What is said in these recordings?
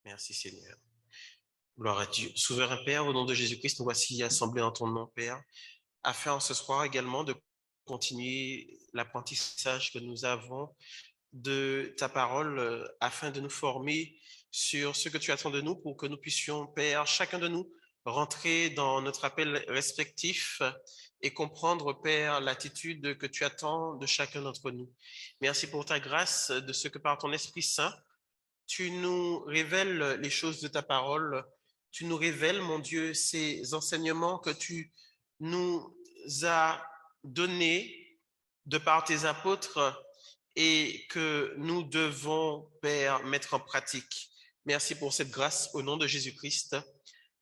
Merci Seigneur. Gloire à Dieu. Souverain Père, au nom de Jésus-Christ, nous voici assemblés en ton nom, Père, afin ce soir également de continuer l'apprentissage que nous avons de ta parole, afin de nous former sur ce que tu attends de nous pour que nous puissions, Père, chacun de nous, rentrer dans notre appel respectif et comprendre, Père, l'attitude que tu attends de chacun d'entre nous. Merci pour ta grâce, de ce que par ton Esprit Saint, tu nous révèles les choses de ta parole. Tu nous révèles, mon Dieu, ces enseignements que tu nous as donnés de par tes apôtres et que nous devons, Père, mettre en pratique. Merci pour cette grâce au nom de Jésus-Christ.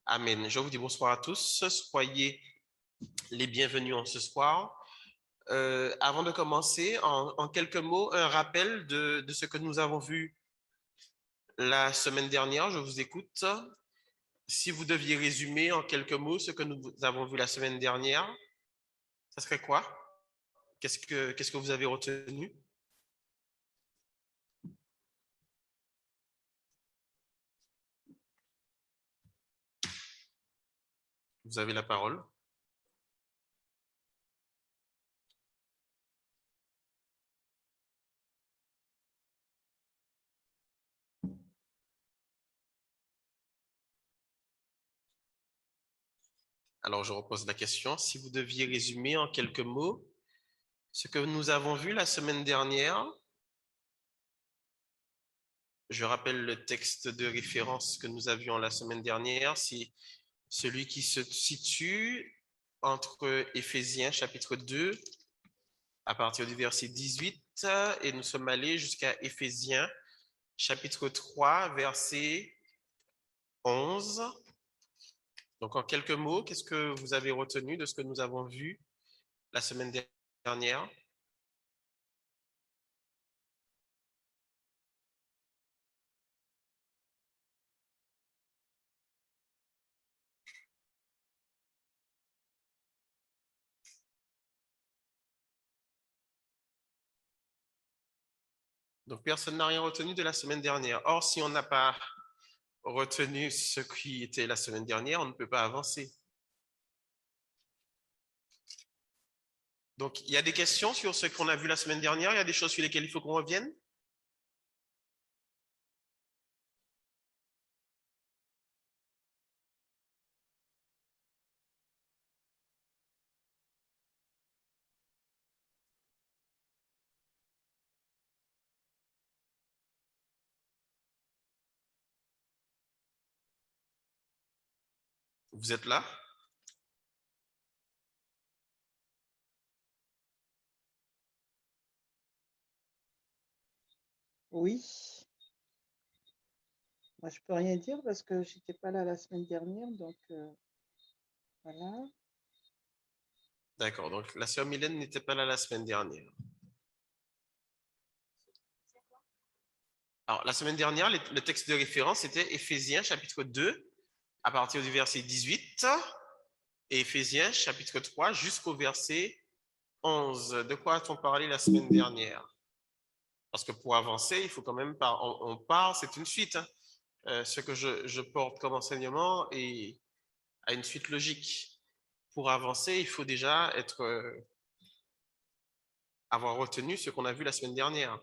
Amen. Je vous dis bonsoir à tous. Soyez les bienvenus en ce soir. Avant de commencer, en quelques mots, un rappel de ce que nous avons vu la semaine dernière. Je vous écoute. Si vous deviez résumer en quelques mots ce que nous avons vu la semaine dernière, ça serait quoi? Qu'est-ce que vous avez retenu? Vous avez la parole. Alors, je repose la question. Si vous deviez résumer en quelques mots ce que nous avons vu la semaine dernière, je rappelle le texte de référence que nous avions la semaine dernière, c'est celui qui se situe entre Éphésiens chapitre 2 à partir du verset 18 et nous sommes allés jusqu'à Éphésiens chapitre 3 verset 11. Donc en quelques mots, qu'est-ce que vous avez retenu de ce que nous avons vu la semaine dernière? Donc personne n'a rien retenu de la semaine dernière. Or, si on n'a pas retenu ce qui était la semaine dernière, on ne peut pas avancer. Donc, il y a des questions sur ce qu'on a vu la semaine dernière, il y a des choses sur lesquelles il faut qu'on revienne. Vous êtes là? Oui. Moi, je peux rien dire parce que j'étais pas là la semaine dernière, donc voilà. D'accord, donc la sœur Mylène n'était pas là la semaine dernière. Alors, la semaine dernière, le texte de référence était Éphésiens chapitre 2 à partir du verset 18 et Éphésiens chapitre 3 jusqu'au verset 11. De quoi a-t-on parlé la semaine dernière? Parce que pour avancer, il faut quand même pas. On part, c'est une suite, hein. Ce que je porte comme enseignement est à une suite logique. Pour avancer, il faut déjà avoir retenu ce qu'on a vu la semaine dernière.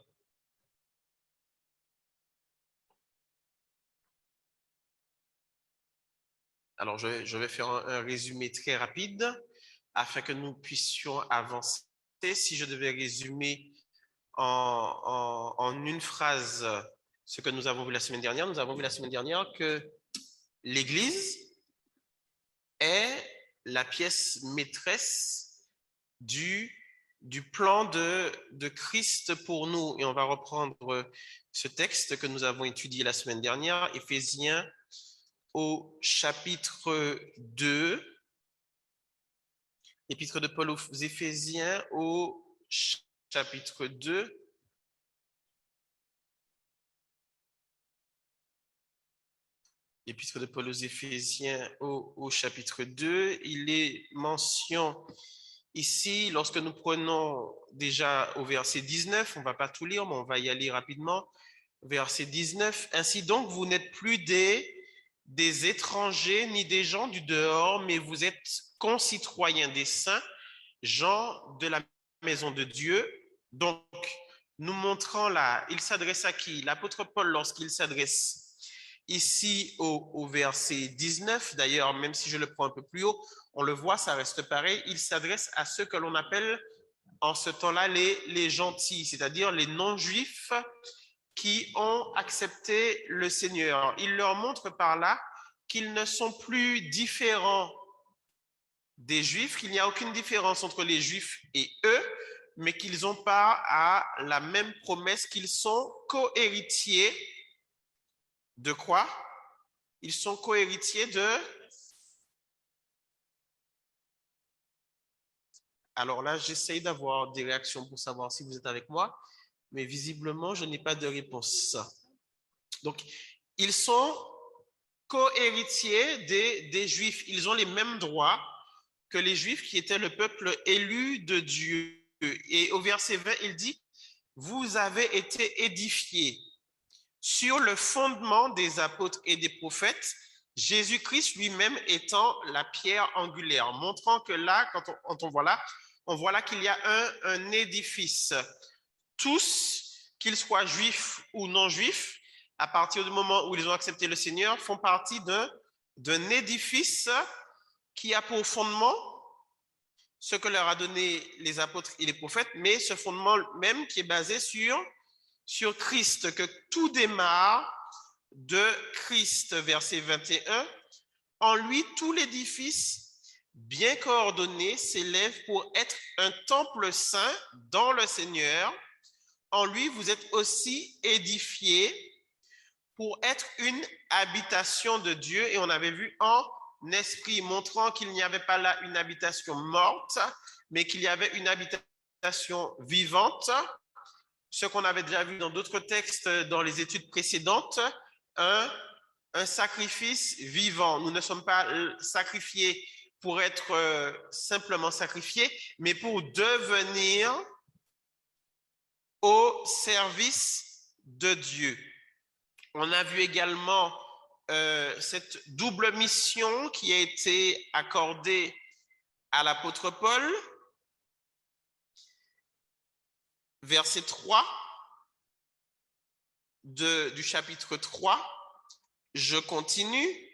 Alors, je vais faire un résumé très rapide afin que nous puissions avancer. Si je devais résumer en une phrase ce que nous avons vu la semaine dernière, nous avons vu la semaine dernière que l'Église est la pièce maîtresse du, du plan de Christ pour nous. Et on va reprendre ce texte que nous avons étudié la semaine dernière, Éphésiens au chapitre 2, épître de Paul aux Éphésiens au chapitre 2. Épître de Paul aux Éphésiens au chapitre 2, il est mention ici, lorsque nous prenons déjà au verset 19, on ne va pas tout lire, mais on va y aller rapidement. Verset 19. Ainsi donc, vous n'êtes plus des étrangers ni des gens du dehors, mais vous êtes concitoyens des saints, gens de la maison de Dieu. Donc, nous montrant là, il s'adresse à qui? L'apôtre Paul, lorsqu'il s'adresse ici au verset 19, d'ailleurs, même si je le prends un peu plus haut, on le voit, ça reste pareil, il s'adresse à ceux que l'on appelle en ce temps-là les gentils, c'est-à-dire les non-juifs qui ont accepté le Seigneur. Il leur montre par là qu'ils ne sont plus différents des Juifs, qu'il n'y a aucune différence entre les Juifs et eux, mais qu'ils ont part à la même promesse, qu'ils sont co-héritiers de quoi? Ils sont co-héritiers de... Alors là, j'essaye d'avoir des réactions pour savoir si vous êtes avec moi, mais visiblement, je n'ai pas de réponse. Donc, ils sont co-héritiers des Juifs. Ils ont les mêmes droits que les Juifs qui étaient le peuple élu de Dieu. Et au verset 20, il dit, vous avez été édifiés sur le fondement des apôtres et des prophètes, Jésus-Christ lui-même étant la pierre angulaire, montrant que là, quand on voit là qu'il y a un édifice. Tous, qu'ils soient juifs ou non juifs, à partir du moment où ils ont accepté le Seigneur, font partie d'un édifice qui a pour fondement ce que leur a donné les apôtres et les prophètes, mais ce fondement même qui est basé sur Christ, que tout démarre de Christ, verset 21. En lui, tout l'édifice bien coordonné s'élève pour être un temple saint dans le Seigneur. En lui, vous êtes aussi édifiés pour être une habitation de Dieu. Et on avait vu en esprit, montrant qu'il n'y avait pas là une habitation morte, mais qu'il y avait une habitation vivante. Ce qu'on avait déjà vu dans d'autres textes dans les études précédentes, un sacrifice vivant. Nous ne sommes pas sacrifiés pour être simplement sacrifiés, mais pour devenir au service de Dieu. On a vu également cette double mission qui a été accordée à l'apôtre Paul. Verset 3 du chapitre 3, je continue.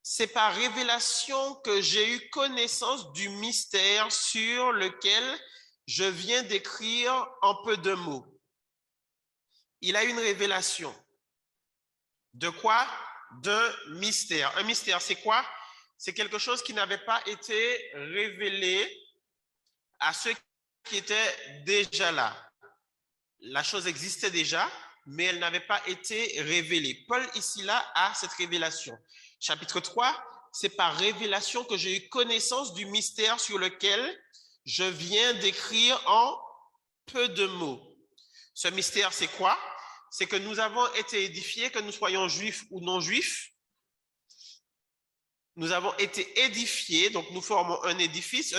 C'est par révélation que j'ai eu connaissance du mystère sur lequel je viens d'écrire en peu de mots. Il a une révélation. De quoi? D'un mystère. Un mystère, c'est quoi? C'est quelque chose qui n'avait pas été révélé à ceux qui étaient déjà là. La chose existait déjà, mais elle n'avait pas été révélée. Paul, ici, là, a cette révélation. Chapitre 3, c'est par révélation que j'ai eu connaissance du mystère sur lequel je viens d'écrire en peu de mots. Ce mystère, c'est quoi? C'est que nous avons été édifiés, que nous soyons juifs ou non juifs. Nous avons été édifiés, donc nous formons un édifice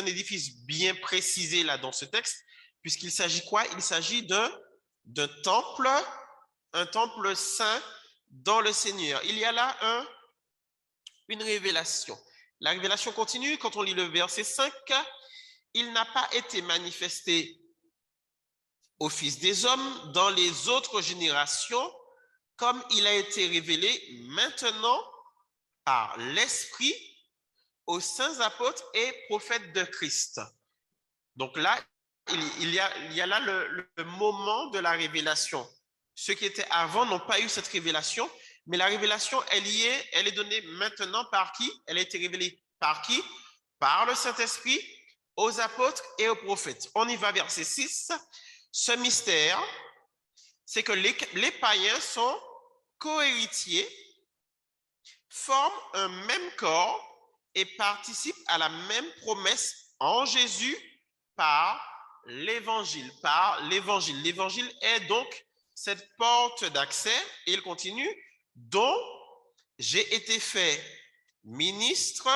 bien précisé là dans ce texte, puisqu'il s'agit quoi? Il s'agit d'un temple, un temple saint dans le Seigneur. Il y a là une révélation. La révélation continue quand on lit le verset 5. Il n'a pas été manifesté au Fils des hommes dans les autres générations, comme il a été révélé maintenant par l'Esprit aux saints apôtres et prophètes de Christ. Donc là, il y a là le moment de la révélation. Ceux qui étaient avant n'ont pas eu cette révélation, mais la révélation, elle est donnée maintenant par qui? Elle a été révélée par qui? Par le Saint-Esprit, aux apôtres et aux prophètes. On y va, verset 6. Ce mystère, c'est que les païens sont co-héritiers, forment un même corps et participent à la même promesse en Jésus par l'évangile. L'évangile est donc cette porte d'accès, et il continue, dont j'ai été fait ministre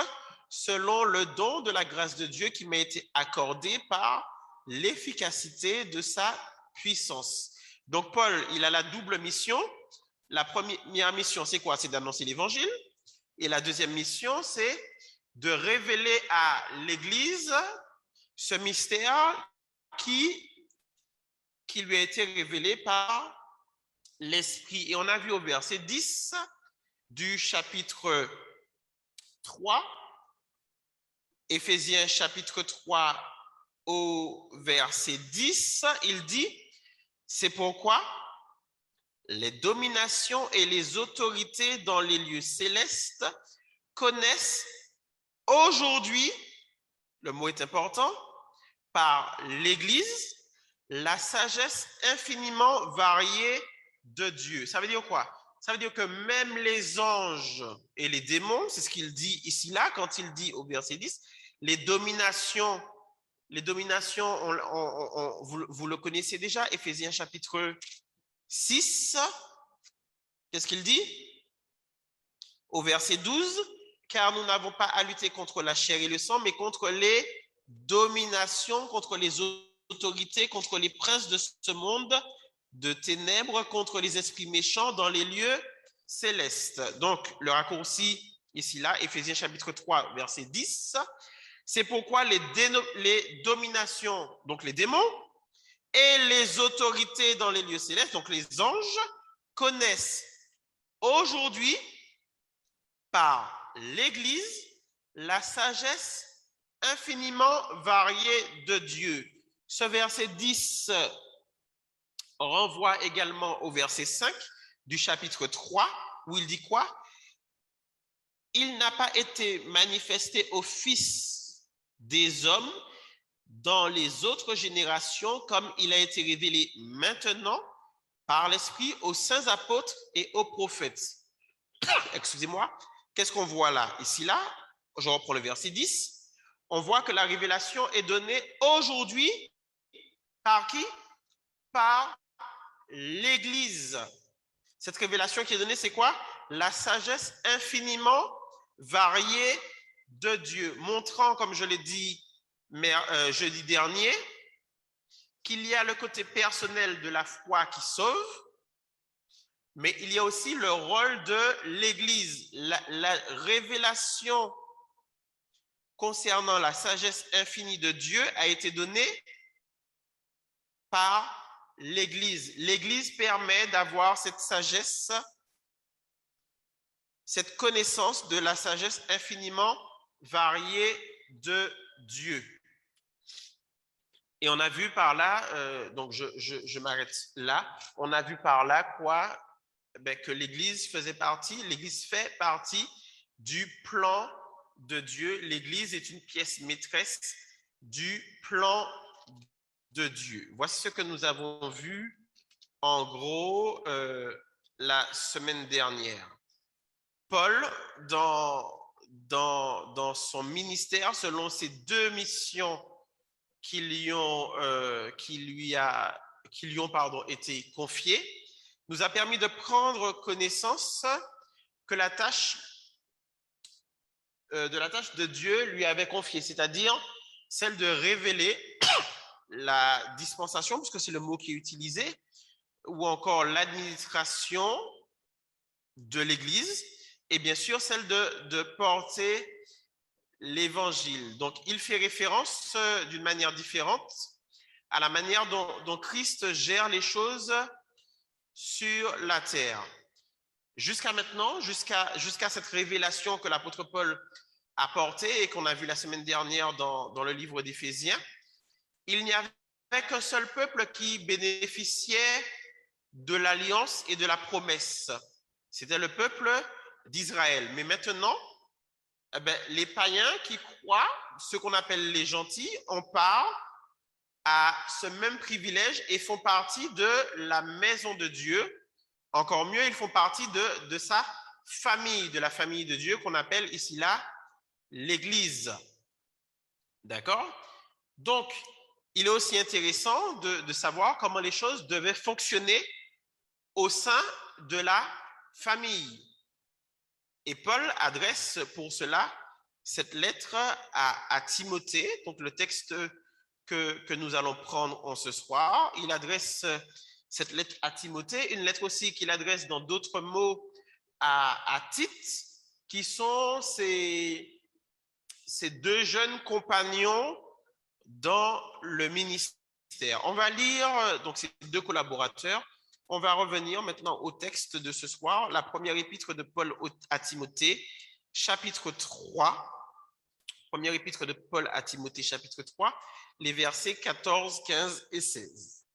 selon le don de la grâce de Dieu qui m'a été accordé par l'efficacité de sa puissance. Donc, Paul, il a la double mission. La première mission, c'est quoi? C'est d'annoncer l'évangile. Et la deuxième mission, c'est de révéler à l'Église ce mystère qui lui a été révélé par l'Esprit. Et on a vu au verset 10 du chapitre 3, Éphésiens chapitre 3 au verset 10, il dit, c'est pourquoi les dominations et les autorités dans les lieux célestes connaissent aujourd'hui, le mot est important, par l'Église, la sagesse infiniment variée de Dieu. Ça veut dire quoi? Ça veut dire que même les anges et les démons, c'est ce qu'il dit ici là, quand il dit au verset 10, les dominations, vous le connaissez déjà, Éphésiens chapitre 6, qu'est-ce qu'il dit? Au verset 12, car nous n'avons pas à lutter contre la chair et le sang, mais contre les dominations, contre les autorités, contre les princes de ce monde de ténèbres, contre les esprits méchants dans les lieux célestes. Donc, le raccourci ici là, Éphésiens chapitre 3, verset 10, c'est pourquoi les dominations, donc les démons, et les autorités dans les lieux célestes, donc les anges, connaissent aujourd'hui par l'Église la sagesse infiniment variée de Dieu. Ce verset 10 renvoie également au verset 5 du chapitre 3, où il dit quoi? Il n'a pas été manifesté au Fils des hommes dans les autres générations comme il a été révélé maintenant par l'Esprit aux saints apôtres et aux prophètes. Excusez-moi, qu'est-ce qu'on voit là? Ici, là, je reprends le verset 10. On voit que la révélation est donnée aujourd'hui par qui? Par l'Église. Cette révélation qui est donnée, c'est quoi? La sagesse infiniment variée de Dieu, montrant, comme je l'ai dit jeudi dernier, qu'il y a le côté personnel de la foi qui sauve, mais il y a aussi le rôle de l'Église. La révélation concernant la sagesse infinie de Dieu a été donnée par l'Église. L'Église permet d'avoir cette sagesse, cette connaissance de la sagesse infiniment variée de Dieu. Et on a vu par là, donc je m'arrête là, on a vu par là quoi? Que l'Église fait partie du plan de Dieu. L'Église est une pièce maîtresse du plan de Dieu. Voici ce que nous avons vu en gros la semaine dernière. Paul, dans son ministère, selon ses deux missions qui lui ont été confiées, nous a permis de prendre connaissance que de la tâche de Dieu lui avait confiée, c'est-à-dire celle de révéler la dispensation, puisque c'est le mot qui est utilisé, ou encore l'administration de l'Église, et bien sûr celle de porter l'Évangile. Donc, il fait référence d'une manière différente à la manière dont Christ gère les choses sur la terre. Jusqu'à maintenant, jusqu'à cette révélation que l'apôtre Paul a portée et qu'on a vu la semaine dernière dans le livre d'Éphésiens, il n'y avait qu'un seul peuple qui bénéficiait de l'alliance et de la promesse. C'était le peuple d'Israël. Mais maintenant, les païens qui croient, ceux qu'on appelle les gentils, on part à ce même privilège et font partie de la maison de Dieu. Encore mieux, ils font partie de sa famille, de la famille de Dieu qu'on appelle ici là l'Église. D'accord? Donc, il est aussi intéressant de savoir comment les choses devaient fonctionner au sein de la famille. Et Paul adresse pour cela cette lettre à Timothée, donc le texte que nous allons prendre en ce soir. Il adresse cette lettre à Timothée, une lettre aussi qu'il adresse dans d'autres mots à Tite, qui sont ces deux jeunes compagnons dans le ministère. On va lire donc ces deux collaborateurs. On va revenir maintenant au texte de ce soir, la première épître de Paul à Timothée, chapitre 3. Première épître de Paul à Timothée, chapitre 3, les versets 14, 15 et 16.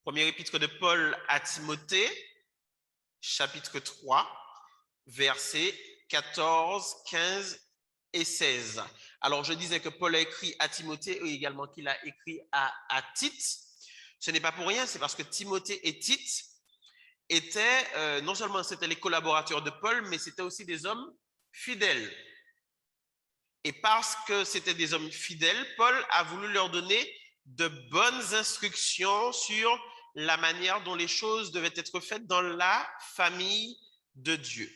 Première épître de Paul à Timothée, chapitre 3, versets 14, 15 et 16. Alors, je disais que Paul a écrit à Timothée et également qu'il a écrit à Tite. Ce n'est pas pour rien, c'est parce que Timothée et Tite étaient, non seulement c'était les collaborateurs de Paul, mais c'était aussi des hommes fidèles. Et parce que c'était des hommes fidèles, Paul a voulu leur donner de bonnes instructions sur la manière dont les choses devaient être faites dans la famille de Dieu.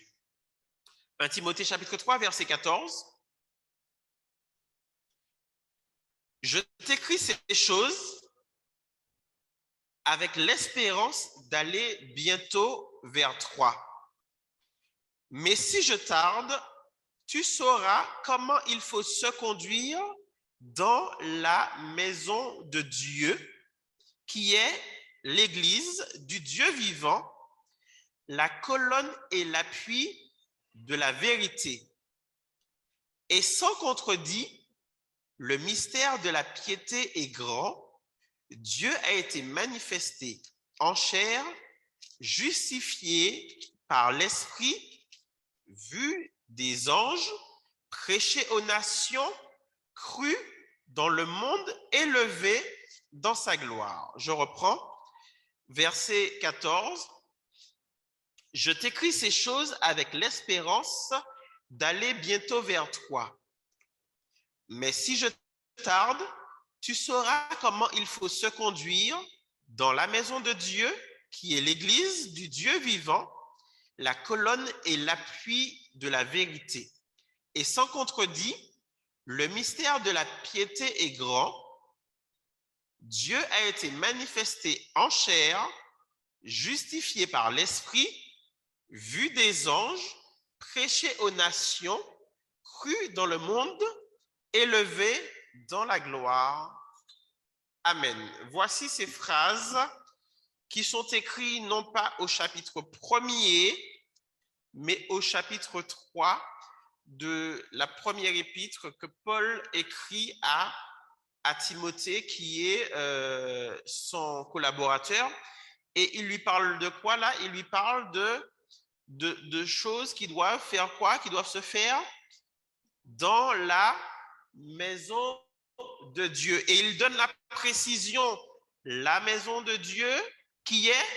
1 Timothée chapitre 3, verset 14. Je t'écris ces choses avec l'espérance d'aller bientôt vers toi. Mais si je tarde, tu sauras comment il faut se conduire dans la maison de Dieu, qui est l'Église du Dieu vivant, la colonne et l'appui de la vérité. Et sans contredit, le mystère de la piété est grand. Dieu a été manifesté en chair, justifié par l'Esprit, vu des anges, prêché aux nations, cru dans le monde, élevé dans sa gloire. Je reprends, verset 14. Je t'écris ces choses avec l'espérance d'aller bientôt vers toi. Mais si je tarde, tu sauras comment il faut se conduire dans la maison de Dieu, qui est l'Église du Dieu vivant, la colonne et l'appui de la vérité. Et sans contredit, le mystère de la piété est grand. Dieu a été manifesté en chair, justifié par l'Esprit, vu des anges, prêché aux nations, cru dans le monde, élevé dans la gloire. Amen. Voici ces phrases qui sont écrites non pas au chapitre 1er, mais au chapitre 3 de la première épître que Paul écrit à Timothée, qui est son collaborateur. Et il lui parle de quoi là? Il lui parle de choses qui doivent faire quoi? Qui doivent se faire dans la maison de Dieu. Et il donne la précision, la maison de Dieu qui est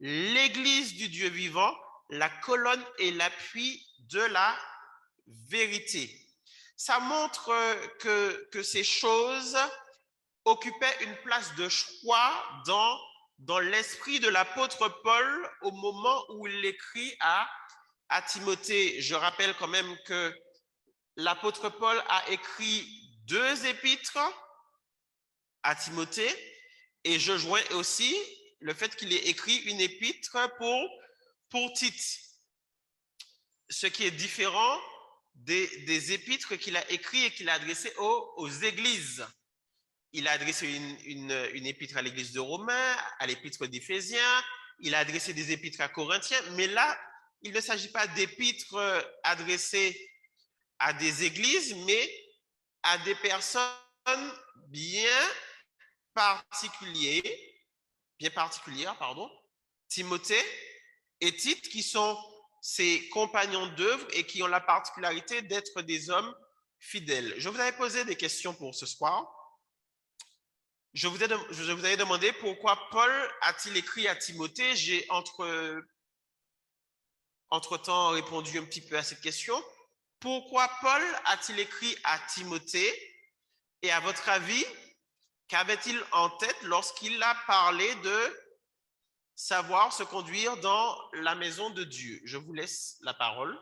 l'Église du Dieu vivant, la colonne et l'appui de la vérité. Ça montre que ces choses occupaient une place de choix dans l'esprit de l'apôtre Paul au moment où il écrit à Timothée. Je rappelle quand même que l'apôtre Paul a écrit 2 épîtres à Timothée et je joins aussi le fait qu'il ait écrit une épître pour Tite. Ce qui est différent des épîtres qu'il a écrites et qu'il a adressées aux églises. Il a adressé une épître à l'église de Romains, à l'épître d'Éphésiens, il a adressé des épîtres à Corinthiens, mais là, il ne s'agit pas d'épîtres adressées à des églises, mais à des personnes bien particulières, Timothée et Tite, qui sont ses compagnons d'œuvre et qui ont la particularité d'être des hommes fidèles. Je vous avais posé des questions pour ce soir. Je vous avais demandé pourquoi Paul a-t-il écrit à Timothée. J'ai entre-temps répondu un petit peu à cette question. Pourquoi Paul a-t-il écrit à Timothée? Et à votre avis, qu'avait-il en tête lorsqu'il a parlé de savoir se conduire dans la maison de Dieu? Je vous laisse la parole.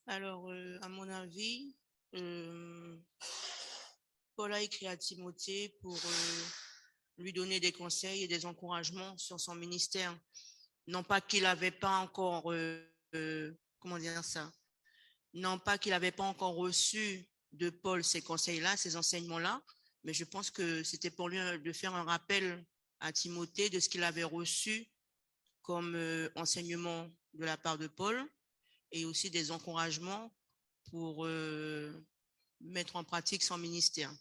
Alors, à mon avis, Paul a écrit à Timothée pour lui donner des conseils et des encouragements sur son ministère. Non pas qu'il n'avait pas encore, comment dire ça, non pas qu'il n'avait pas encore reçu de Paul ces conseils-là, ces enseignements-là, mais je pense que c'était pour lui de faire un rappel à Timothée de ce qu'il avait reçu comme enseignement de la part de Paul et aussi des encouragements pour mettre en pratique son ministère.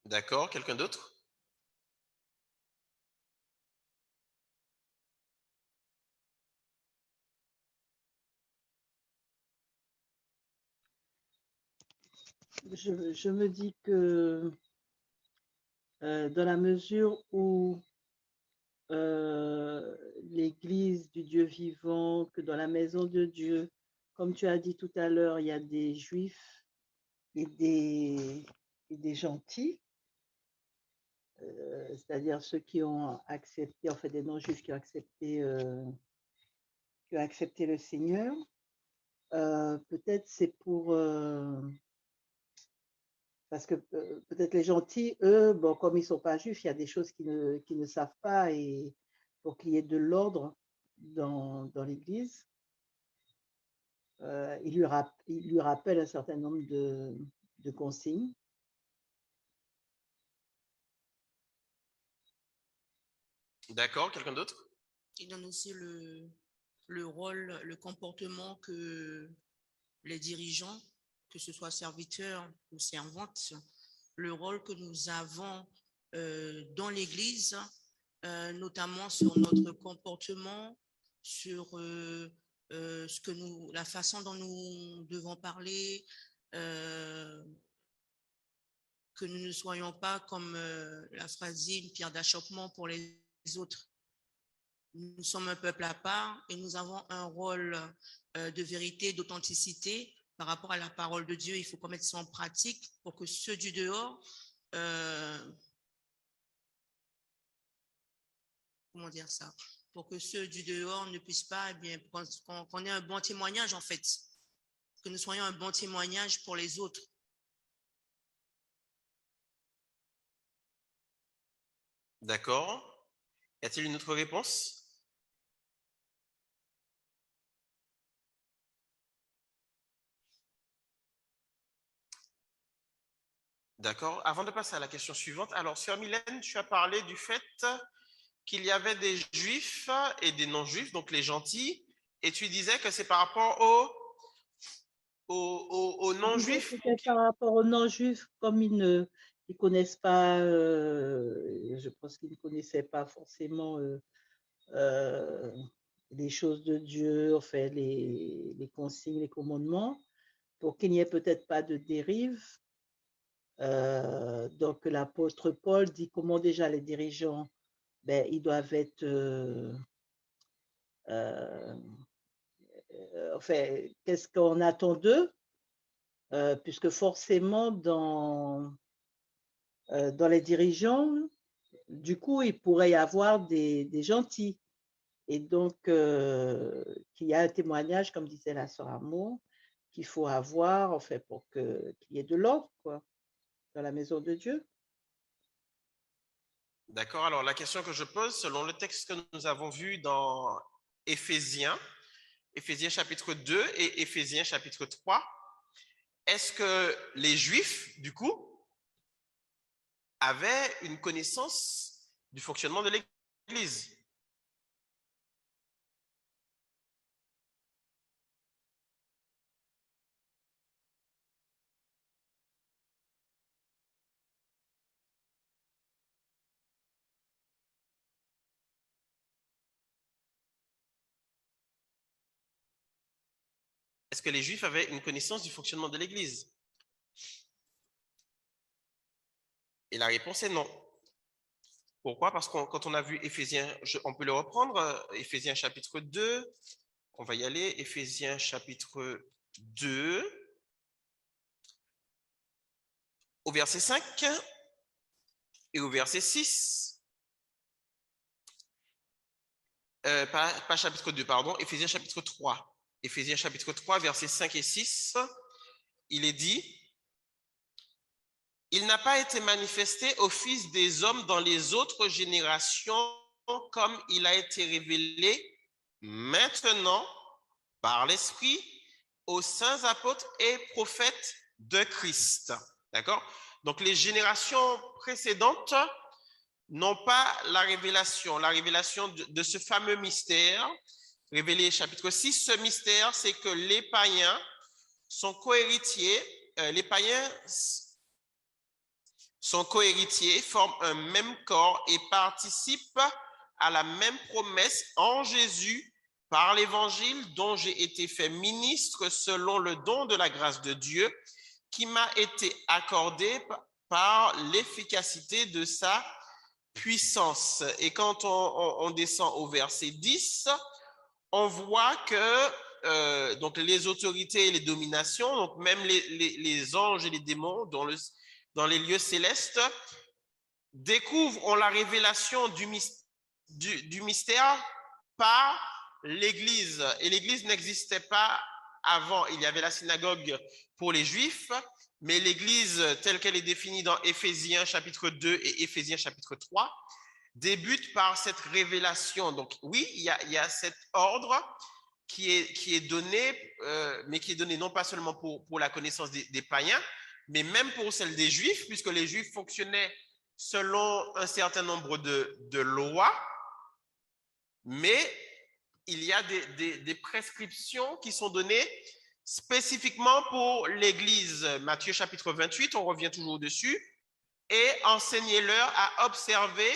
D'accord, quelqu'un d'autre? Je me dis que dans la mesure où l'Église du Dieu vivant, que dans la maison de Dieu, comme tu as dit tout à l'heure, il y a des juifs et des gentils, c'est-à-dire ceux qui ont accepté, en fait des non-juifs qui ont accepté le Seigneur. Peut-être c'est pour parce que peut-être les gentils, eux, bon, comme ils ne sont pas juifs, il y a des choses qu'ils ne savent pas et pour qu'il y ait de l'ordre dans l'Église, il lui rappelle un certain nombre de consignes. D'accord, quelqu'un d'autre? Il donne aussi le rôle, le comportement que les dirigeants, que ce soit serviteurs ou servantes, le rôle que nous avons dans l'Église, notamment sur notre comportement, sur ce que la façon dont nous devons parler, que nous ne soyons pas comme la phrase dit, une pierre d'achoppement pour les autres. Nous sommes un peuple à part et nous avons un rôle de vérité, d'authenticité par rapport à la parole de Dieu. Il faut qu'on mette ça en pratique pour que ceux du dehors, comment dire ça, pour que ceux du dehors ne puissent pas, eh bien, qu'on ait un bon témoignage en fait, que nous soyons un bon témoignage pour les autres. D'accord. Y a-t-il une autre réponse? D'accord. Avant de passer à la question suivante, alors, sœur Mylène, tu as parlé du fait qu'il y avait des juifs et des non-juifs, donc les gentils, et tu disais que c'est par rapport aux Je disais que non-juifs. c'était par rapport aux non-juifs, comme ils ne connaissent pas, je pense qu'ils ne connaissaient pas forcément euh, les choses de Dieu, enfin les consignes, les commandements, pour qu'il n'y ait peut-être pas de dérive. Donc l'apôtre Paul dit comment déjà les dirigeants, ben, ils doivent être, euh, enfin, qu'est-ce qu'on attend d'eux, puisque forcément dans les dirigeants, du coup, il pourrait y avoir des gentils. Et donc, qu'il y a un témoignage, comme disait la sœur Amour, qu'il faut avoir, en fait, pour qu'il y ait de l'ordre, quoi, dans la maison de Dieu. D'accord. Alors, la question que je pose, selon le texte que nous avons vu dans Éphésiens, Éphésiens chapitre 2 et Éphésiens chapitre 3, est-ce que les juifs, du coup, avaient une connaissance du fonctionnement de l'Église? Est-ce que les juifs avaient une connaissance du fonctionnement de l'Église? Et la réponse est non. Pourquoi? Parce que quand on a vu Éphésiens, on peut le reprendre, Éphésiens chapitre 2, on va y aller, Éphésiens chapitre 2, au verset 5 et au verset 6. pas chapitre 2, pardon, Éphésiens chapitre 3. Éphésiens chapitre 3, versets 5 et 6, il est dit: il n'a pas été manifesté aux fils des hommes dans les autres générations, comme il a été révélé maintenant par l'Esprit aux saints apôtres et prophètes de Christ. D'accord? Donc les générations précédentes n'ont pas la révélation de ce fameux mystère, révélé chapitre 6. Ce mystère, c'est que les païens sont cohéritiers, les païens sont cohéritiers, forment un même corps et participent à la même promesse en Jésus par l'évangile dont j'ai été fait ministre selon le don de la grâce de Dieu qui m'a été accordé par l'efficacité de sa puissance. Et quand on descend au verset 10, on voit que donc les autorités et les dominations, donc même les anges et les démons dans les lieux célestes, ont la révélation du mystère par l'Église. Et l'Église n'existait pas avant. Il y avait la synagogue pour les Juifs, mais l'Église telle qu'elle est définie dans Éphésiens chapitre 2 et Éphésiens chapitre 3 débute par cette révélation. Donc oui, il y a cet ordre qui est donné, mais qui est donné non pas seulement pour la connaissance des païens, mais même pour celle des Juifs, puisque les Juifs fonctionnaient selon un certain nombre de lois, mais il y a des prescriptions qui sont données spécifiquement pour l'Église. Matthieu chapitre 28, on revient toujours dessus, et enseignez-leur à observer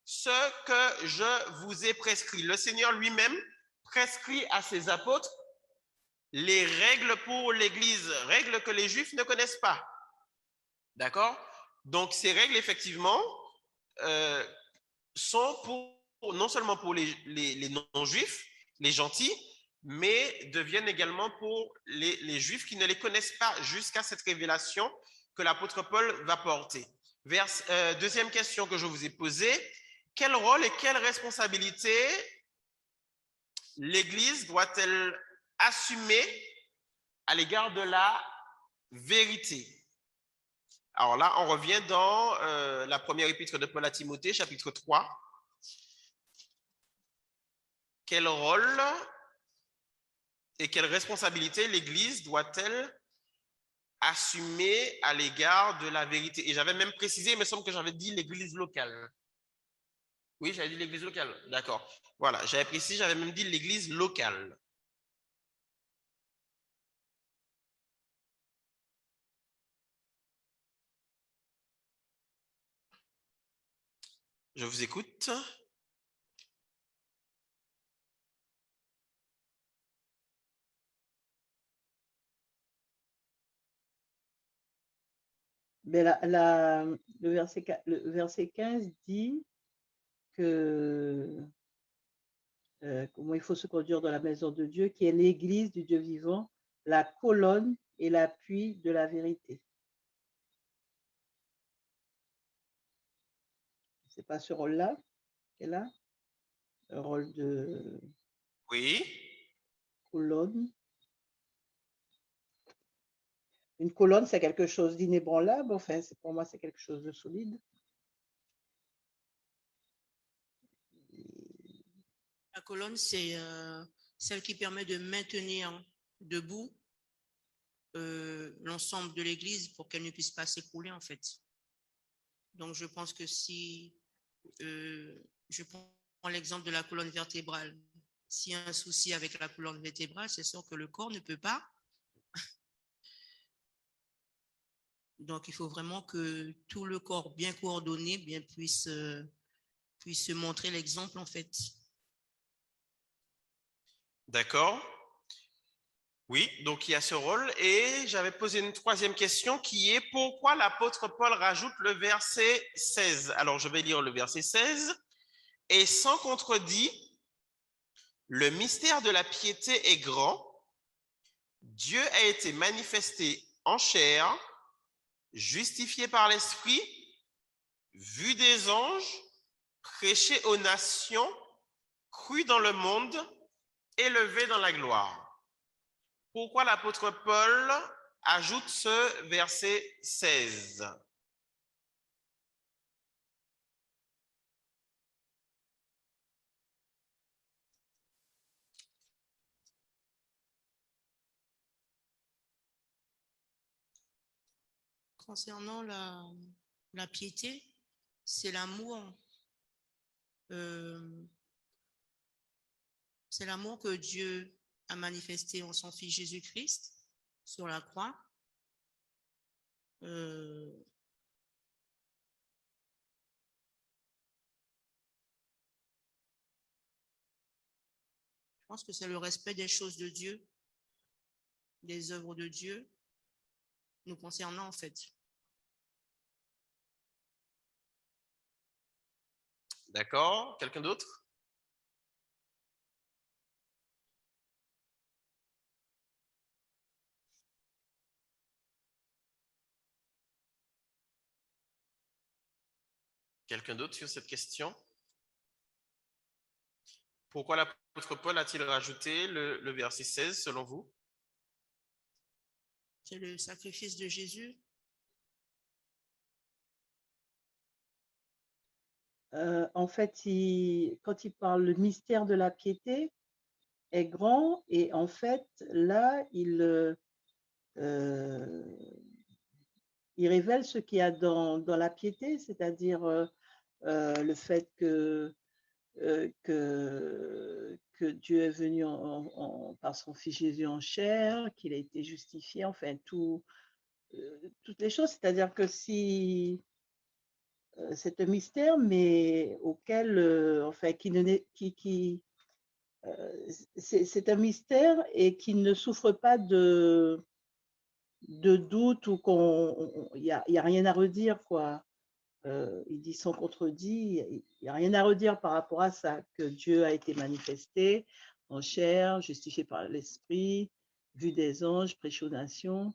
ce que je vous ai prescrit. Le Seigneur lui-même prescrit à ses apôtres les règles pour l'Église, règles que les Juifs ne connaissent pas. D'accord? Donc, ces règles, effectivement, sont non seulement pour les non-juifs, les gentils, mais deviennent également pour les juifs qui ne les connaissent pas jusqu'à cette révélation que l'apôtre Paul va porter. Deuxième question que je vous ai posée: quel rôle et quelle responsabilité l'Église doit-elle assumer à l'égard de la vérité? Alors là, on revient dans la première épître de Paul à Timothée, chapitre 3. Quel rôle et quelle responsabilité l'Église doit-elle assumer à l'égard de la vérité? Et j'avais même précisé, il me semble que j'avais dit l'Église locale. Oui, j'avais dit l'Église locale. D'accord. Voilà, j'avais précisé, j'avais même dit l'Église locale. Je vous écoute. Mais le verset 15 dit que comment il faut se conduire dans la maison de Dieu, qui est l'église du Dieu vivant, la colonne et l'appui de la vérité. C'est pas ce rôle-là qu'elle a, le rôle de Oui. colonne. Une colonne, c'est quelque chose d'inébranlable. Enfin, pour moi, c'est quelque chose de solide. La colonne, c'est celle qui permet de maintenir debout l'ensemble de l'Église pour qu'elle ne puisse pas s'écrouler, en fait. Donc, je pense que si je prends l'exemple de la colonne vertébrale, s'il y a un souci avec la colonne vertébrale, c'est sûr que le corps ne peut pas. Donc, il faut vraiment que tout le corps bien coordonné puisse montrer l'exemple, en fait. D'accord. Oui, donc il y a ce rôle. Et j'avais posé une troisième question qui est: pourquoi l'apôtre Paul rajoute le verset 16? Alors, je vais lire le verset 16. Et sans contredit, le mystère de la piété est grand. Dieu a été manifesté en chair, justifié par l'Esprit, vu des anges, prêché aux nations, cru dans le monde, élevé dans la gloire. Pourquoi l'apôtre Paul ajoute ce verset 16? Concernant la piété, c'est l'amour. C'est l'amour que Dieu a manifesté en son Fils Jésus-Christ sur la croix. Je pense que c'est le respect des choses de Dieu, des œuvres de Dieu, nous concernant en fait. D'accord? Quelqu'un d'autre? Quelqu'un d'autre sur cette question? Pourquoi l'apôtre Paul a-t-il rajouté le verset 16 selon vous? C'est le sacrifice de Jésus. En fait, quand il parle, le mystère de la piété est grand et en fait, là, il révèle ce qu'il y a dans la piété, c'est-à-dire le fait que Dieu est venu par son Fils Jésus en chair, qu'il a été justifié, enfin, toutes les choses. C'est-à-dire que si c'est un mystère, mais auquel, enfin, c'est un mystère et qui ne souffre pas de doute ou il y a rien à redire, quoi. Il dit sans contredit, il n'y a rien à redire par rapport à ça, que Dieu a été manifesté en chair, justifié par l'Esprit, vu des anges, prêché aux nations,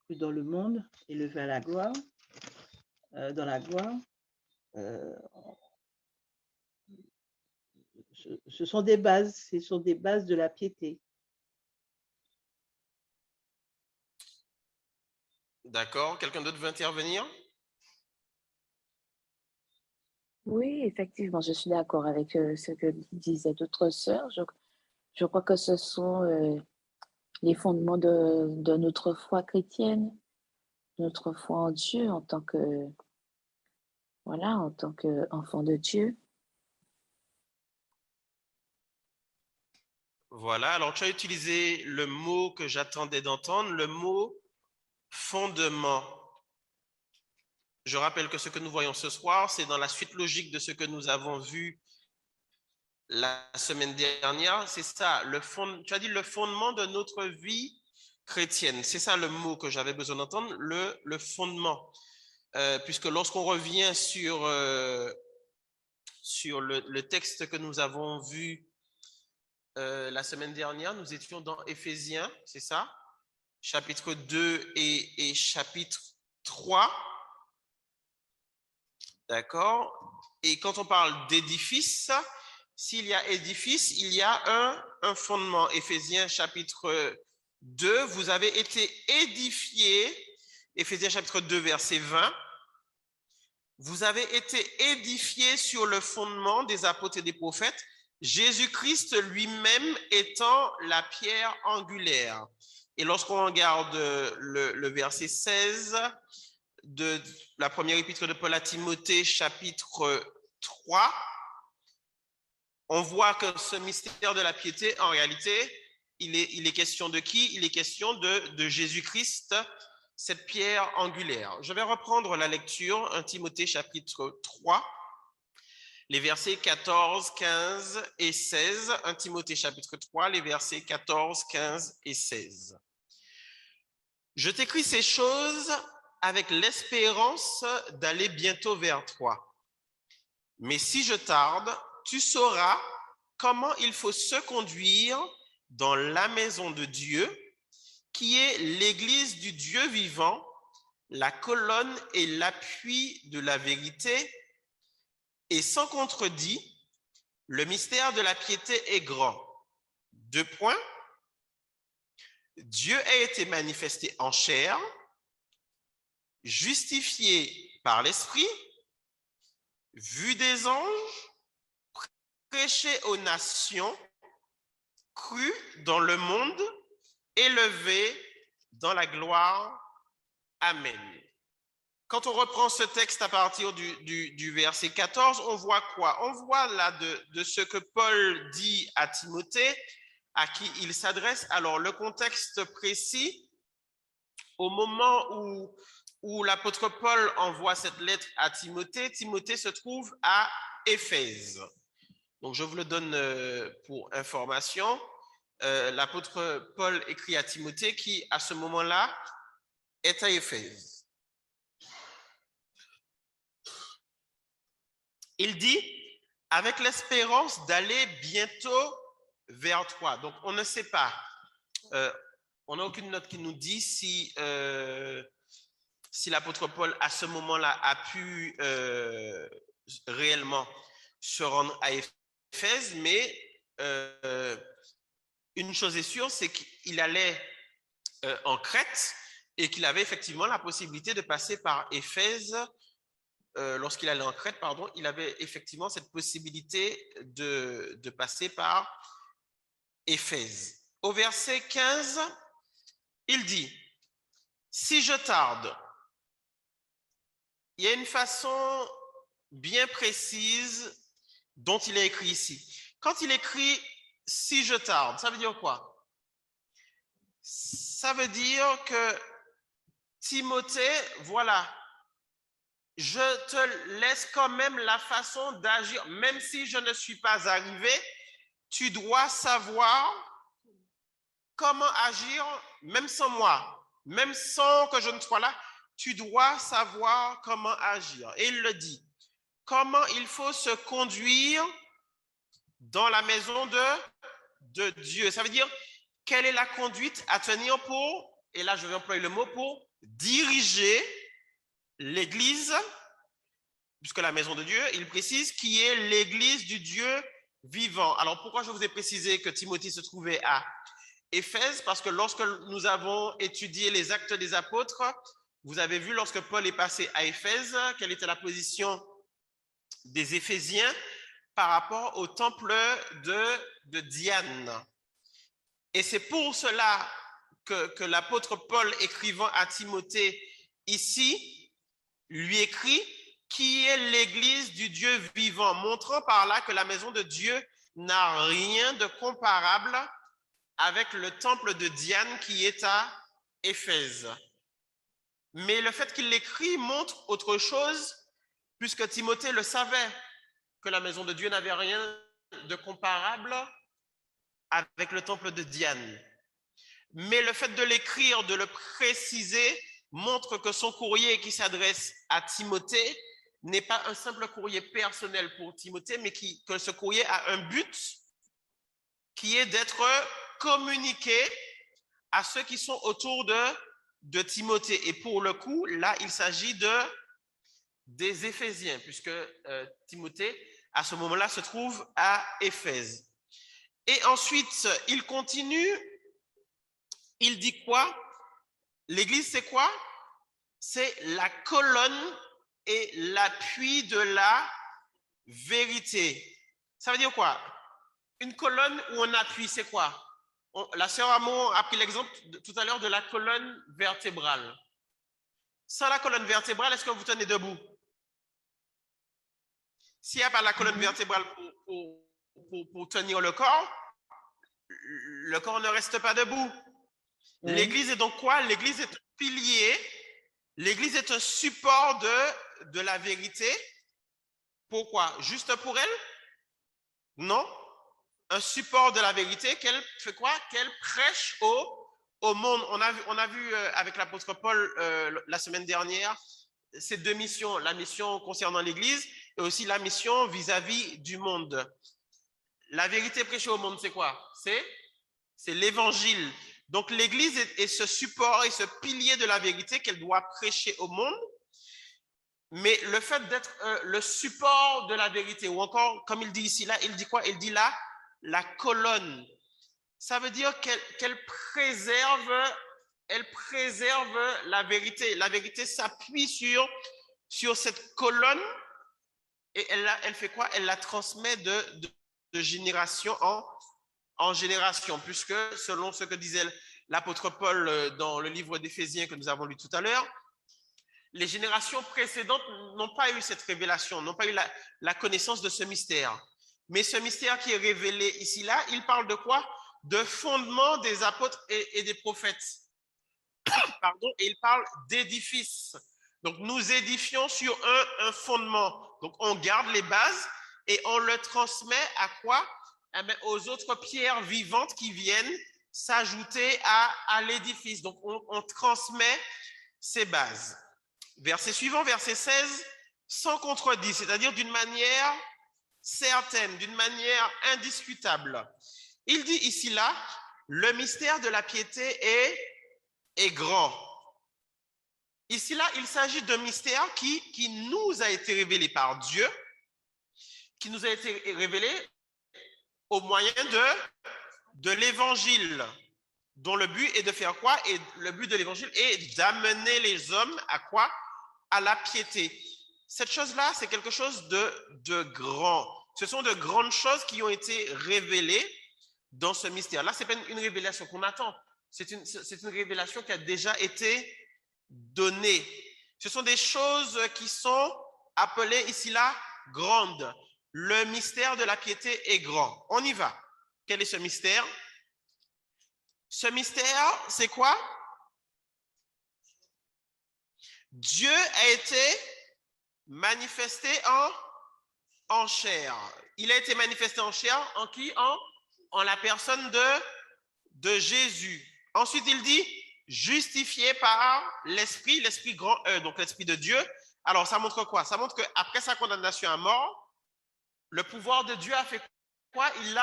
cru dans le monde, élevé à la gloire, dans la gloire. Ce sont des bases de la piété. D'accord. Quelqu'un d'autre veut intervenir? Oui, effectivement, je suis d'accord avec ce que disaient d'autres sœurs. Je crois que ce sont les fondements de notre foi chrétienne, notre foi en Dieu en tant qu'enfant de Dieu. Voilà. Alors, tu as utilisé le mot que j'attendais d'entendre, le mot fondement. Je rappelle que ce que nous voyons ce soir, c'est dans la suite logique de ce que nous avons vu la semaine dernière. C'est ça, tu as dit le fondement de notre vie chrétienne. C'est ça le mot que j'avais besoin d'entendre, le fondement. Puisque lorsqu'on revient sur le texte que nous avons vu la semaine dernière, nous étions dans Éphésiens, c'est ça? Chapitre 2 et chapitre 3. D'accord? Et quand on parle d'édifice, s'il y a édifice, il y a un fondement. Éphésiens chapitre 2, vous avez été édifiés, Éphésiens chapitre 2, verset 20, vous avez été édifiés sur le fondement des apôtres et des prophètes, Jésus-Christ lui-même étant la pierre angulaire. Et lorsqu'on regarde le verset 16 de la première épître de Paul à Timothée, chapitre 3, on voit que ce mystère de la piété, en réalité, il est question de qui? Il est question de Jésus-Christ, cette pierre angulaire. Je vais reprendre la lecture, 1 Timothée chapitre 3, les versets 14, 15 et 16. 1 Timothée chapitre 3, les versets 14, 15 et 16. Je t'écris ces choses avec l'espérance d'aller bientôt vers toi. Mais si je tarde, tu sauras comment il faut se conduire dans la maison de Dieu, qui est l'église du Dieu vivant, la colonne et l'appui de la vérité, et sans contredit, Le mystère de la piété est grand. 2 points. Dieu a été manifesté en chair, justifié par l'Esprit, vu des anges, prêché aux nations, cru dans le monde, élevé dans la gloire. Amen. Quand on reprend ce texte à partir du verset 14, on voit quoi? On voit là de ce que Paul dit à Timothée, à qui il s'adresse. Alors, le contexte précis, au moment où l'apôtre Paul envoie cette lettre à Timothée, Timothée se trouve à Éphèse. Donc, je vous le donne pour information. L'apôtre Paul écrit à Timothée qui, à ce moment-là, est à Éphèse. Il dit, avec l'espérance d'aller bientôt vers toi. Donc, on ne sait pas. On n'a aucune note qui nous dit si l'apôtre Paul, à ce moment-là, a pu réellement se rendre à Éphèse, mais une chose est sûre, c'est qu'il allait en Crète et qu'il avait effectivement la possibilité de passer par Éphèse. Lorsqu'il allait en Crète, il avait effectivement cette possibilité de passer par Éphèse. Au verset 15, il dit, si je tarde, il y a une façon bien précise dont il est écrit ici. Quand il écrit si je tarde, ça veut dire quoi? Ça veut dire que Timothée, voilà, je te laisse quand même la façon d'agir, même si je ne suis pas arrivé, tu dois savoir comment agir, même sans moi, même sans que je ne sois là, tu dois savoir comment agir. Et il le dit, comment il faut se conduire dans la maison de Dieu. Ça veut dire, quelle est la conduite à tenir pour, et là je vais employer le mot, pour diriger l'Église, puisque la maison de Dieu, il précise, qui est l'Église du Dieu vivant. Alors pourquoi je vous ai précisé que Timothée se trouvait à Éphèse? Parce que lorsque nous avons étudié les Actes des Apôtres, vous avez vu lorsque Paul est passé à Éphèse, quelle était la position des Éphésiens par rapport au temple de Diane. Et c'est pour cela que l'apôtre Paul, écrivant à Timothée ici, lui écrit qui est l'Église du Dieu vivant, montrant par là que la maison de Dieu n'a rien de comparable avec le temple de Diane qui est à Éphèse. Mais le fait qu'il l'écrit montre autre chose, puisque Timothée le savait, que la maison de Dieu n'avait rien de comparable avec le temple de Diane. Mais le fait de l'écrire, de le préciser, montre que son courrier qui s'adresse à Timothée n'est pas un simple courrier personnel pour Timothée, mais que ce courrier a un but qui est d'être communiqué à ceux qui sont autour de Timothée. Et pour le coup, là, il s'agit des Éphésiens, puisque Timothée, à ce moment-là, se trouve à Éphèse. Et ensuite, il continue, il dit quoi? L'Église, c'est quoi? C'est la colonne et l'appui de la vérité. Ça veut dire quoi? Une colonne où on appuie, c'est quoi? La sœur Amon a pris l'exemple tout à l'heure de la colonne vertébrale. Sans la colonne vertébrale, est-ce que vous tenez debout? S'il n'y a pas la colonne vertébrale pour tenir le corps ne reste pas debout. L'Église est donc quoi? L'Église est un pilier, l'Église est un support de la vérité. Pourquoi? Juste pour elle? Non. Un support de la vérité qu'elle fait quoi? Qu'elle prêche au monde. On a vu avec l'apôtre Paul la semaine dernière ces deux missions, la mission concernant l'Église et aussi la mission vis-à-vis du monde. La vérité prêchée au monde, c'est quoi? C'est l'Évangile. Donc l'Église est ce support et ce pilier de la vérité qu'elle doit prêcher au monde. mais le fait d'être le support de la vérité, ou encore, comme il dit ici, là, il dit quoi? Il dit là, la colonne. Ça veut dire qu'elle préserve la vérité. La vérité s'appuie sur cette colonne et elle fait quoi? Elle la transmet de génération en génération, puisque selon ce que disait l'apôtre Paul dans le livre d'Éphésiens que nous avons lu tout à l'heure, les générations précédentes n'ont pas eu cette révélation, n'ont pas eu la connaissance de ce mystère. Mais ce mystère qui est révélé ici, là, il parle de quoi? De fondement des apôtres et des prophètes. Pardon, et il parle d'édifice. Donc, nous édifions sur un fondement. Donc, on garde les bases et on le transmet à quoi? Eh bien, aux autres pierres vivantes qui viennent s'ajouter à l'édifice. Donc, on transmet ces bases. Verset suivant, verset 16, sans contredit, c'est-à-dire d'une manière certaine, d'une manière indiscutable. Il dit ici là, le mystère de la piété est grand. Ici là, il s'agit d'un mystère qui nous a été révélé par Dieu, qui nous a été révélé au moyen de l'évangile, dont le but est de faire quoi? Et le but de l'évangile est d'amener les hommes à quoi? À la piété. Cette chose-là, c'est quelque chose de grand. Ce sont de grandes choses qui ont été révélées dans ce mystère. Là, ce n'est pas une révélation qu'on attend. C'est une révélation qui a déjà été donnée. Ce sont des choses qui sont appelées ici là grandes. Le mystère de la piété est grand. On y va. Quel est ce mystère? Ce mystère, c'est quoi? Dieu a été manifesté en chair. Il a été manifesté en chair en qui? En la personne de Jésus. Ensuite, il dit justifié par l'Esprit, l'Esprit grand E, donc l'Esprit de Dieu. Alors, ça montre quoi? Ça montre qu'après sa condamnation à mort, le pouvoir de Dieu a fait quoi? Il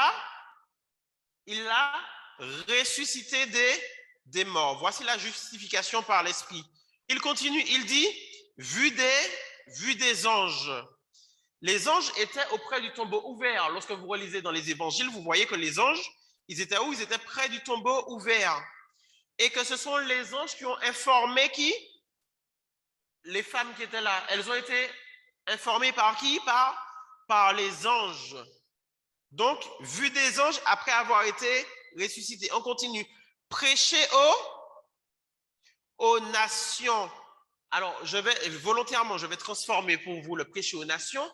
a ressuscité des morts. Voici la justification par l'Esprit. Il continue, il dit, vu des anges. Les anges étaient auprès du tombeau ouvert. Lorsque vous relisez dans les évangiles, vous voyez que les anges, ils étaient où? Ils étaient près du tombeau ouvert. Et que ce sont les anges qui ont informé qui? Les femmes qui étaient là. Elles ont été informées par qui? Par les anges. Donc, vu des anges après avoir été ressuscités. On continue. Prêcher aux nations. Alors, volontairement, je vais transformer pour vous le prêcher aux nations.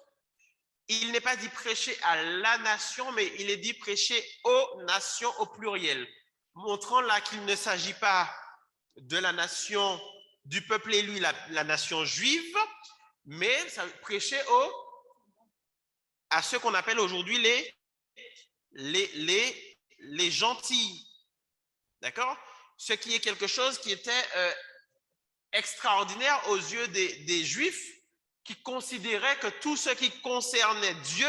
Il n'est pas dit prêcher à la nation, mais il est dit prêcher aux nations au pluriel, montrant là qu'il ne s'agit pas de la nation du peuple élu, la nation juive, mais ça prêcher à ceux qu'on appelle aujourd'hui les gentils. D'accord? Ce qui est quelque chose qui était extraordinaire aux yeux des Juifs, qui considéraient que tout ce qui concernait Dieu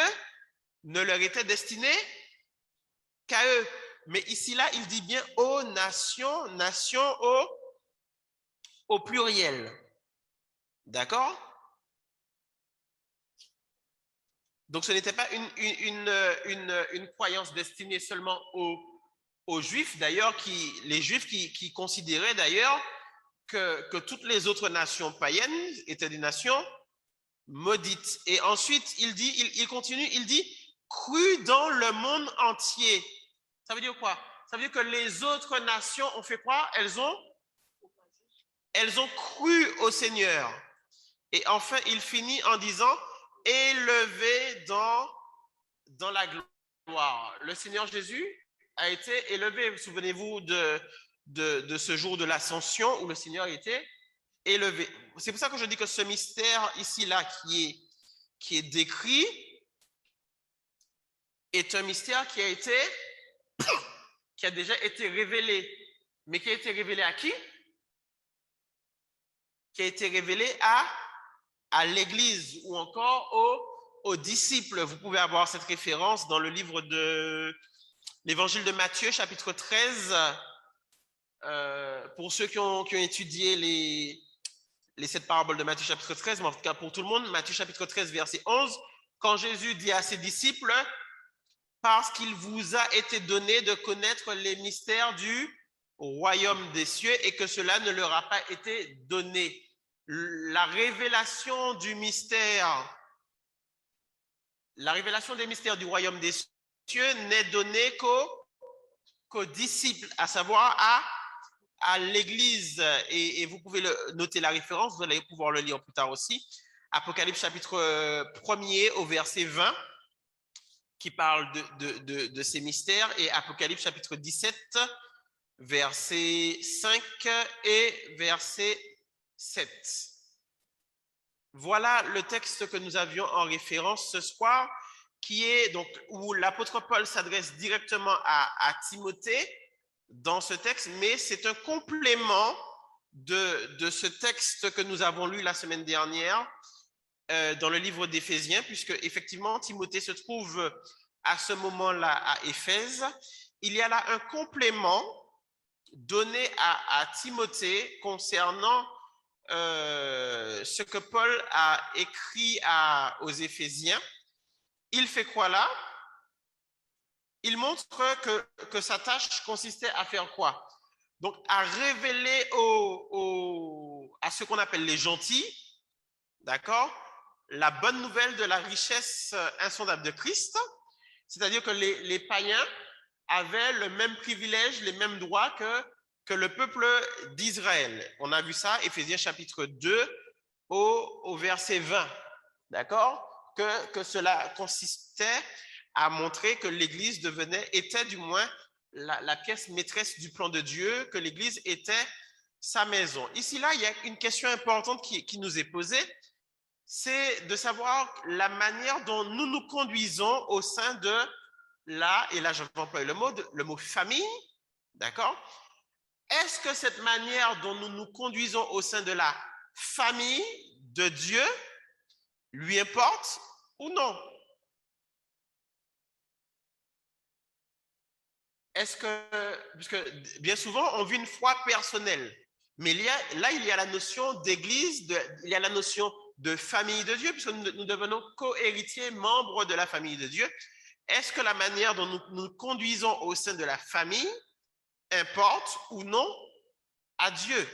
ne leur était destiné qu'à eux. Mais ici, là, il dit bien aux nations au pluriel. D'accord? Donc, ce n'était pas une croyance destinée seulement aux Juifs, d'ailleurs, les Juifs qui considéraient d'ailleurs que toutes les autres nations païennes étaient des nations maudites. Et ensuite, il continue, il dit, cru dans le monde entier. Ça veut dire quoi? Ça veut dire que les autres nations ont fait quoi? Elles ont cru au Seigneur. Et enfin, il finit en disant, élevé dans la gloire. Le Seigneur Jésus a été élevé. Souvenez-vous de ce jour de l'ascension où le Seigneur a été élevé. C'est pour ça que je dis que ce mystère ici-là qui est décrit est un mystère qui a déjà été révélé. Mais qui a été révélé à qui? Qui a été révélé à l'Église ou encore aux disciples. Vous pouvez avoir cette référence dans le livre de l'Évangile de Matthieu, chapitre 13. Pour ceux qui ont étudié les 7 paraboles de Matthieu chapitre 13, mais en tout cas pour tout le monde, Matthieu chapitre 13, verset 11, quand Jésus dit à ses disciples, parce qu'il vous a été donné de connaître les mystères du royaume des cieux et que cela ne leur a pas été donné. La révélation du mystère, la révélation des mystères du royaume des cieux n'est donnée qu'aux disciples, à savoir à l'Église. Et vous pouvez noter la référence, vous allez pouvoir le lire plus tard aussi. Apocalypse chapitre 1er au verset 20, qui parle de ces mystères, et Apocalypse chapitre 17, verset 5 et verset 7. Voilà le texte que nous avions en référence ce soir, qui est donc où l'apôtre Paul s'adresse directement à Timothée dans ce texte, mais c'est un complément de ce texte que nous avons lu la semaine dernière dans le livre d'Éphésiens, puisque effectivement Timothée se trouve à ce moment-là à Éphèse. Il y a là un complément donné à Timothée concernant ce que Paul a écrit aux Éphésiens. Il fait quoi là? Il montre que sa tâche consistait à faire quoi? Donc à révéler à ce qu'on appelle les gentils, d'accord, la bonne nouvelle de la richesse insondable de Christ, c'est-à-dire que les païens avaient le même privilège, les mêmes droits que le peuple d'Israël. On a vu ça, Éphésiens chapitre 2 au verset 20, d'accord, que cela consistait à montrer que l'Église était du moins la pièce maîtresse du plan de Dieu, que l'Église était sa maison. Ici, là, il y a une question importante qui nous est posée, c'est de savoir la manière dont nous nous conduisons au sein de et là je vais employer le mot famille, d'accord? Est-ce que cette manière dont nous nous conduisons au sein de la famille de Dieu lui importe ou non? Puisque bien souvent, on vit une foi personnelle, mais il y a la notion d'église, il y a la notion de famille de Dieu, puisque nous devenons co-héritiers, membres de la famille de Dieu. Est-ce que la manière dont nous nous conduisons au sein de la famille importe ou non à Dieu?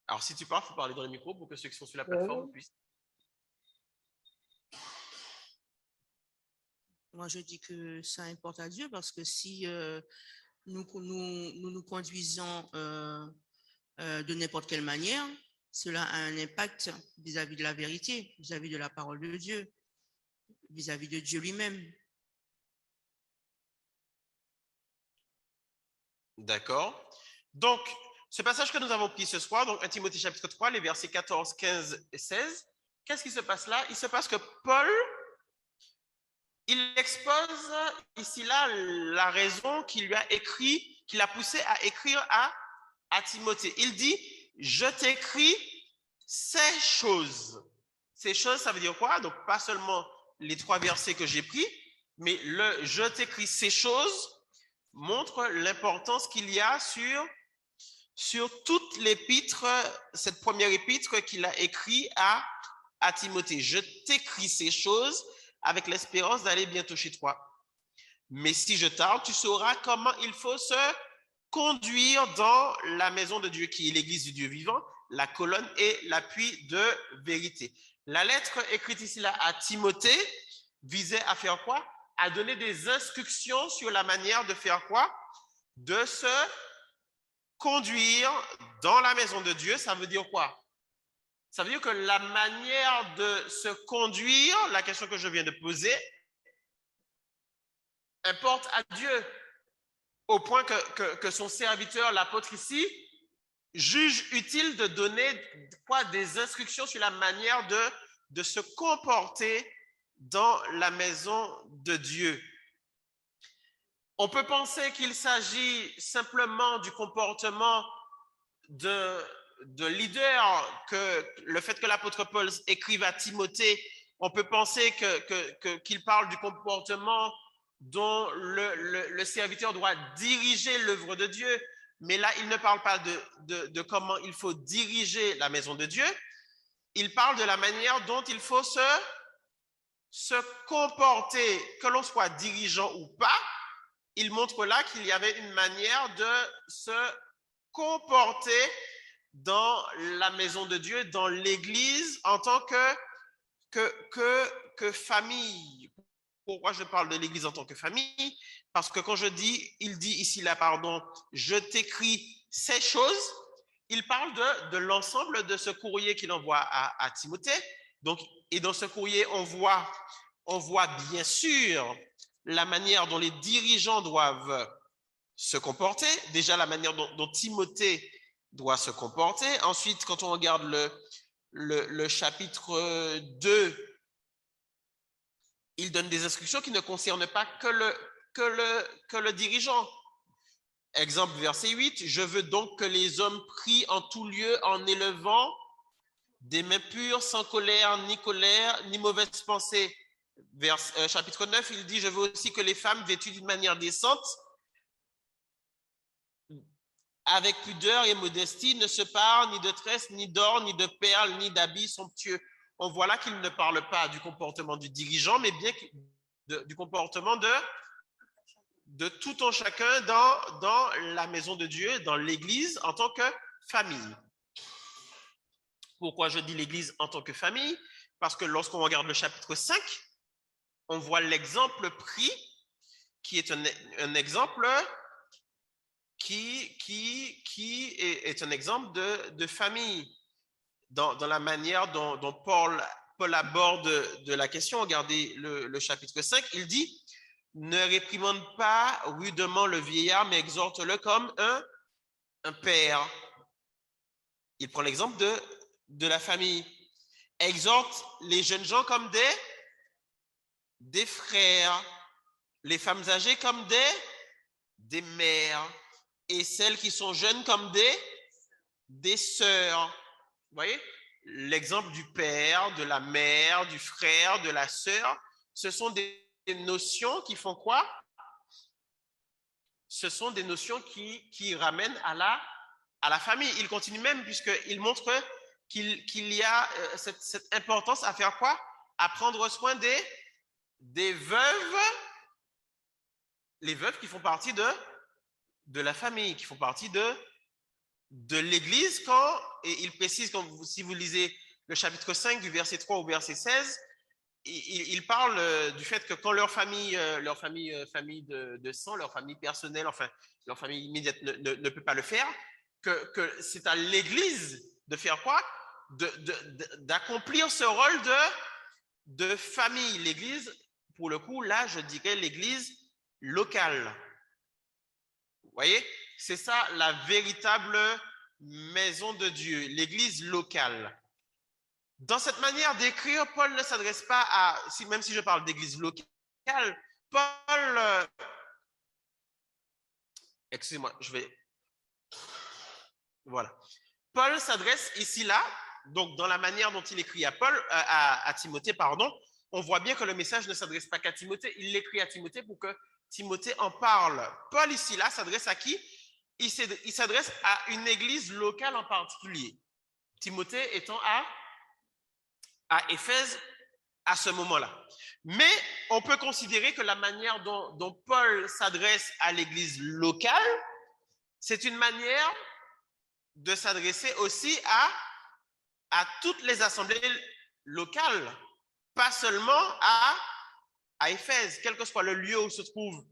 Alors, si tu parles, il faut parler dans le micro pour que ceux qui sont sur la plateforme puissent. Moi, je dis que ça importe à Dieu parce que si nous conduisons de n'importe quelle manière, cela a un impact vis-à-vis de la vérité, vis-à-vis de la parole de Dieu, vis-à-vis de Dieu lui-même. D'accord. Donc, ce passage que nous avons pris ce soir, donc 1 Timothée chapitre 3, les versets 14, 15 et 16, qu'est-ce qui se passe là? Il se passe que Paul, il expose ici là la raison qui l'a poussé à écrire à Timothée. Il dit, je t'écris ces choses. Ces choses, ça veut dire quoi? Donc, pas seulement les 3 versets que j'ai pris, mais le je t'écris ces choses montre l'importance qu'il y a sur toute l'épître, cette première épître qu'il a écrit à Timothée. Je t'écris ces choses avec l'espérance d'aller bientôt chez toi. Mais si je tarde, tu sauras comment il faut se conduire dans la maison de Dieu, qui est l'église du Dieu vivant, la colonne et l'appui de vérité. La lettre écrite ici là à Timothée visait à faire quoi? À donner des instructions sur la manière de faire quoi? De se conduire dans la maison de Dieu. Ça veut dire quoi? Ça veut dire que la manière de se conduire, la question que je viens de poser, importe à Dieu, au point que son serviteur, l'apôtre ici, juge utile de donner des instructions sur la manière de se comporter dans la maison de Dieu. On peut penser qu'il s'agit simplement du comportement de leader, que le fait que l'apôtre Paul écrive à Timothée, on peut penser qu'il parle du comportement dont le serviteur doit diriger l'œuvre de Dieu, Mais là, il ne parle pas de comment il faut diriger la maison de Dieu. Il parle de la manière dont il faut se comporter, que l'on soit dirigeant ou pas. Il montre là qu'il y avait une manière de se comporter dans la maison de Dieu, dans l'Église, en tant que famille. Pourquoi je parle de l'Église en tant que famille? Parce que quand il dit ici là, pardon, je t'écris ces choses, il parle de l'ensemble de ce courrier qu'il envoie à Timothée. Donc, et dans ce courrier, on voit bien sûr la manière dont les dirigeants doivent se comporter. Déjà, la manière dont Timothée doit se comporter. Ensuite, quand on regarde le chapitre 2, il donne des instructions qui ne concernent pas que le dirigeant. Exemple, verset 8, « Je veux donc que les hommes prient en tout lieu en élevant des mains pures, sans colère, ni mauvaise pensée. » Chapitre 9, il dit, « Je veux aussi que les femmes vêtues d'une manière décente, avec pudeur et modestie, ne se parent ni de tresses, ni d'or, ni de perles, ni d'habits somptueux. » On voit là qu'il ne parle pas du comportement du dirigeant, mais bien du comportement de tout un chacun dans la maison de Dieu, dans l'Église, en tant que famille. Pourquoi je dis l'Église en tant que famille? Parce que lorsqu'on regarde le chapitre 5, on voit l'exemple pris, qui est un exemple qui est un exemple de famille. Dans la manière dont Paul aborde de la question, regardez le chapitre 5, il dit « Ne réprimande pas rudement le vieillard, mais exhorte-le comme un père. » Il prend l'exemple de la famille. Exhorte les jeunes gens comme des frères, les femmes âgées comme des mères, et celles qui sont jeunes comme des sœurs. Vous voyez, l'exemple du père, de la mère, du frère, de la sœur, ce sont des notions qui font quoi? Ce sont des notions qui ramènent à la famille. Il continue même puisqu'il montre qu'il y a cette importance à faire quoi? À prendre soin des veuves, les veuves qui font partie de la famille, qui font partie de l'Église, et il précise, si vous lisez le chapitre 5 du verset 3 au verset 16, il parle du fait que quand leur famille de sang, leur famille personnelle, enfin leur famille immédiate ne peut pas le faire, que c'est à l'Église de faire quoi? D'accomplir ce rôle de famille. L'Église, pour le coup, là, je dirais l'Église locale. Vous voyez? C'est ça la véritable maison de Dieu, l'Église locale. Dans cette manière d'écrire, Paul ne s'adresse pas même si je parle d'église locale, Paul, excusez-moi, voilà. Paul s'adresse ici là, donc dans la manière dont il écrit à Timothée, pardon, on voit bien que le message ne s'adresse pas qu'à Timothée, il l'écrit à Timothée pour que Timothée en parle. Paul ici là s'adresse à qui? Il s'adresse à une église locale en particulier. Timothée étant à Éphèse à ce moment-là. Mais on peut considérer que la manière dont Paul s'adresse à l'église locale, c'est une manière de s'adresser aussi à toutes les assemblées locales, pas seulement à Éphèse, quel que soit le lieu où se trouve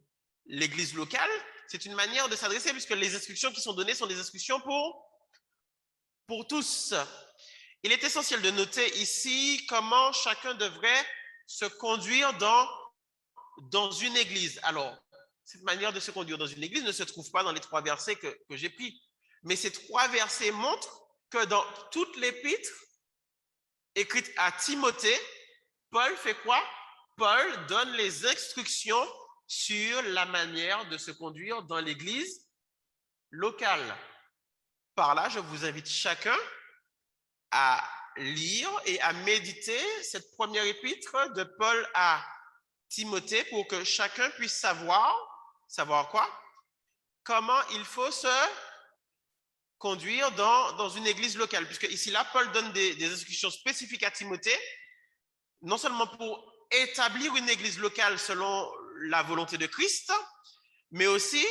l'église locale, c'est une manière de s'adresser puisque les instructions qui sont données sont des instructions pour tous. Il est essentiel de noter ici comment chacun devrait se conduire dans une église. Alors, cette manière de se conduire dans une église ne se trouve pas dans les 3 versets que j'ai pris. Mais ces 3 versets montrent que dans toute l'épître écrite à Timothée, Paul fait quoi? Paul donne les instructions sur la manière de se conduire dans l'église locale. Par là, je vous invite chacun à lire et à méditer cette première épître de Paul à Timothée pour que chacun puisse savoir quoi? Comment il faut conduire dans une église locale, puisque ici là, Paul donne des instructions spécifiques à Timothée, non seulement pour établir une église locale selon la volonté de Christ, mais aussi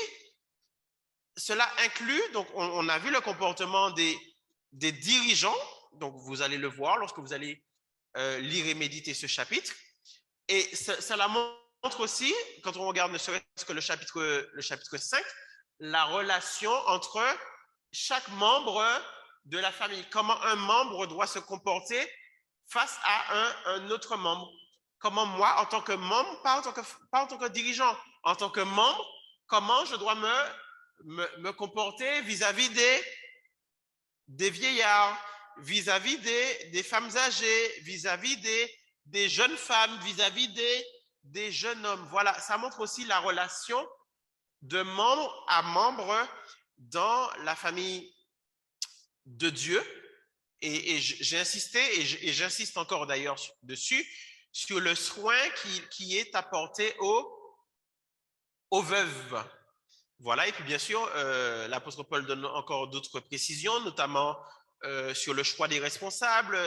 cela inclut, donc on a vu le comportement des dirigeants, donc vous allez le voir lorsque vous allez lire et méditer ce chapitre, et cela montre aussi, quand on regarde ne serait-ce que le chapitre 5, la relation entre chaque membre de la famille, comment un membre doit se comporter face à un autre membre. Comment moi, en tant que membre, pas en tant que dirigeant, en tant que membre, comment je dois me comporter vis-à-vis des vieillards, vis-à-vis des femmes âgées, vis-à-vis des jeunes femmes, vis-à-vis des jeunes hommes. Voilà, ça montre aussi la relation de membre à membre dans la famille de Dieu. Et j'ai insisté, et j'insiste encore d'ailleurs dessus, sur le soin qui est apporté aux veuves. Voilà, et puis bien sûr, l'apôtre Paul donne encore d'autres précisions, notamment sur le choix des responsables,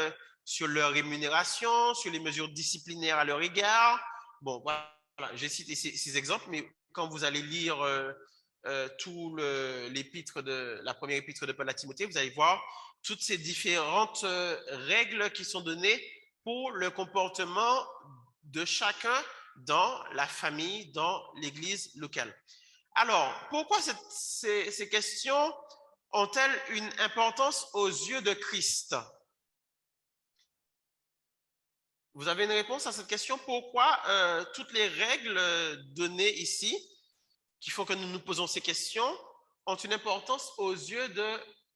sur leur rémunération, sur les mesures disciplinaires à leur égard. Bon, voilà, j'ai cité ces exemples, mais quand vous allez lire tout l'épître la première épître de Paul à Timothée, vous allez voir toutes ces différentes règles qui sont données pour le comportement de chacun dans la famille, dans l'église locale. Alors, pourquoi ces questions ont-elles une importance aux yeux de Christ? Vous avez une réponse à cette question? Pourquoi toutes les règles données ici, qui font que nous nous posons ces questions, ont une importance aux yeux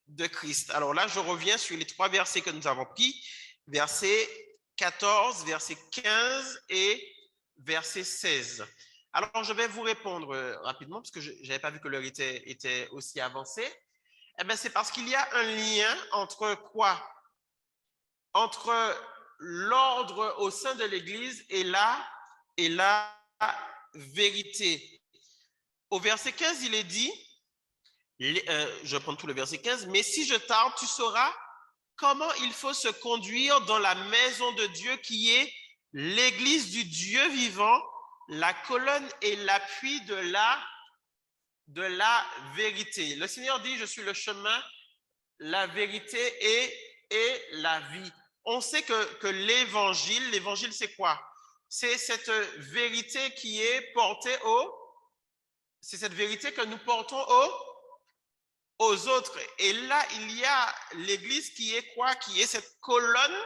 de Christ? Alors là, je reviens sur les 3 versets que nous avons pris, verset 14, verset 15 et verset 16. Alors, je vais vous répondre rapidement, parce que je n'avais pas vu que l'heure était aussi avancée. Eh bien, c'est parce qu'il y a un lien entre quoi? Entre l'ordre au sein de l'Église et la vérité. Au verset 15, il est dit, je prends tout le verset 15, mais si je tarde, tu sauras comment il faut se conduire dans la maison de Dieu qui est l'Église du Dieu vivant, la colonne et l'appui de la vérité. Le Seigneur dit, je suis le chemin, la vérité et la vie. On sait que l'évangile c'est quoi? C'est cette vérité qui est portée c'est cette vérité que nous portons aux autres. Et là, il y a l'Église qui est quoi? Qui est cette colonne,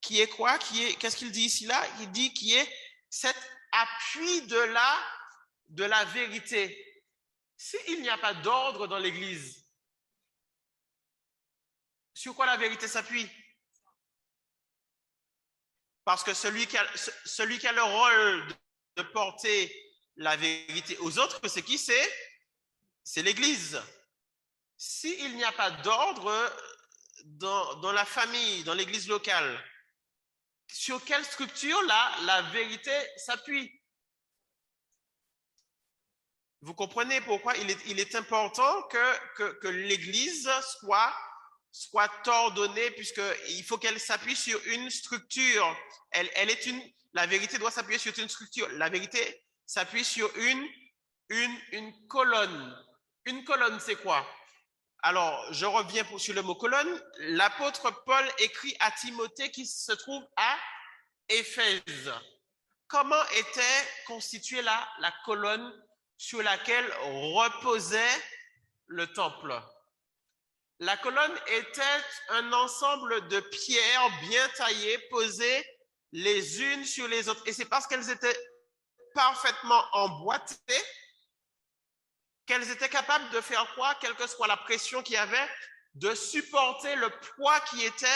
qui est quoi? Qu'est-ce qu'il dit ici là? Il dit qui est cet appui de la vérité. S'il n'y a pas d'ordre dans l'Église, sur quoi la vérité s'appuie? Parce que celui qui a le rôle de porter la vérité aux autres, c'est qui? C'est l'Église. S'il n'y a pas d'ordre dans la famille, dans l'Église locale, sur quelle structure la vérité s'appuie? Vous comprenez pourquoi il est important que l'Église soit ordonnée, puisqu'il faut qu'elle s'appuie sur une structure. La vérité doit s'appuyer sur une structure. La vérité s'appuie sur une colonne. Une colonne, c'est quoi? Alors, je reviens sur le mot colonne. L'apôtre Paul écrit à Timothée qui se trouve à Éphèse. Comment était constituée la colonne sur laquelle reposait le temple? La colonne était un ensemble de pierres bien taillées, posées les unes sur les autres. Et c'est parce qu'elles étaient parfaitement emboîtées qu'elles étaient capables de faire quoi? Quelle que soit la pression qu'il y avait, de supporter le poids qui était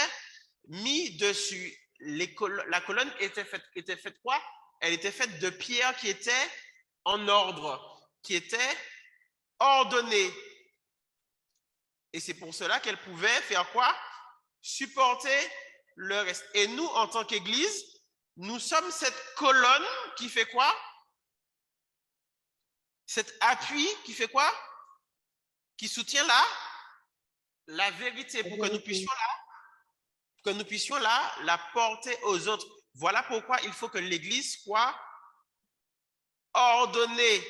mis dessus. La colonne était faite quoi? Elle était faite de pierres qui étaient en ordre, qui étaient ordonnées. Et c'est pour cela qu'elle pouvait faire quoi? Supporter le reste. Et nous, en tant qu'Église, nous sommes cette colonne qui fait quoi? Cet appui qui fait quoi? Qui soutient la vérité pour que nous puissions la porter aux autres. Voilà pourquoi il faut que l'Église soit ordonnée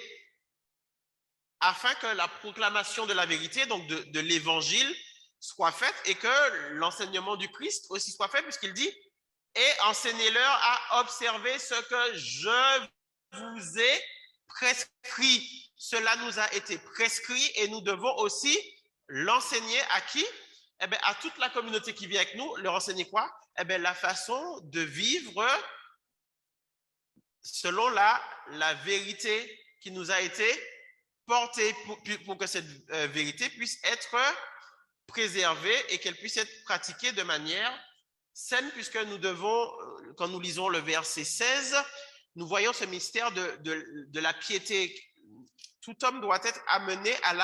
afin que la proclamation de la vérité, donc de l'Évangile, soit faite et que l'enseignement du Christ aussi soit fait, puisqu'il dit « Et enseignez-leur à observer ce que je vous ai prescrit. » Cela nous a été prescrit et nous devons aussi l'enseigner à qui? Eh bien, à toute la communauté qui vit avec nous, leur enseigner quoi? Eh bien, la façon de vivre selon la vérité qui nous a été portée pour que cette vérité puisse être préservée et qu'elle puisse être pratiquée de manière saine, puisque nous devons, quand nous lisons le verset 16, nous voyons ce mystère de la piété. Tout homme doit être amené à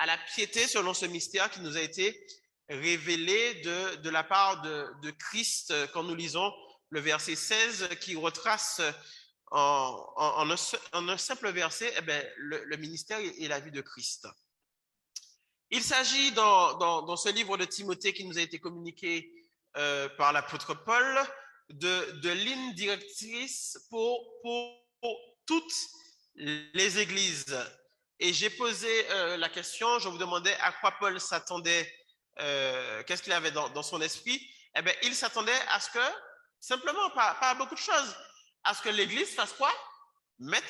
la piété selon ce mystère qui nous a été révélé de la part de Christ quand nous lisons le verset 16 qui retrace en un simple verset le ministère et la vie de Christ. Il s'agit dans ce livre de Timothée qui nous a été communiqué par l'apôtre Paul de lignes directrices pour toutes les églises. Et j'ai posé la question, je vous demandais à quoi Paul s'attendait, qu'est-ce qu'il avait dans son esprit. Eh bien, il s'attendait à ce que, simplement, pas à beaucoup de choses, à ce que l'Église fasse quoi? Mettre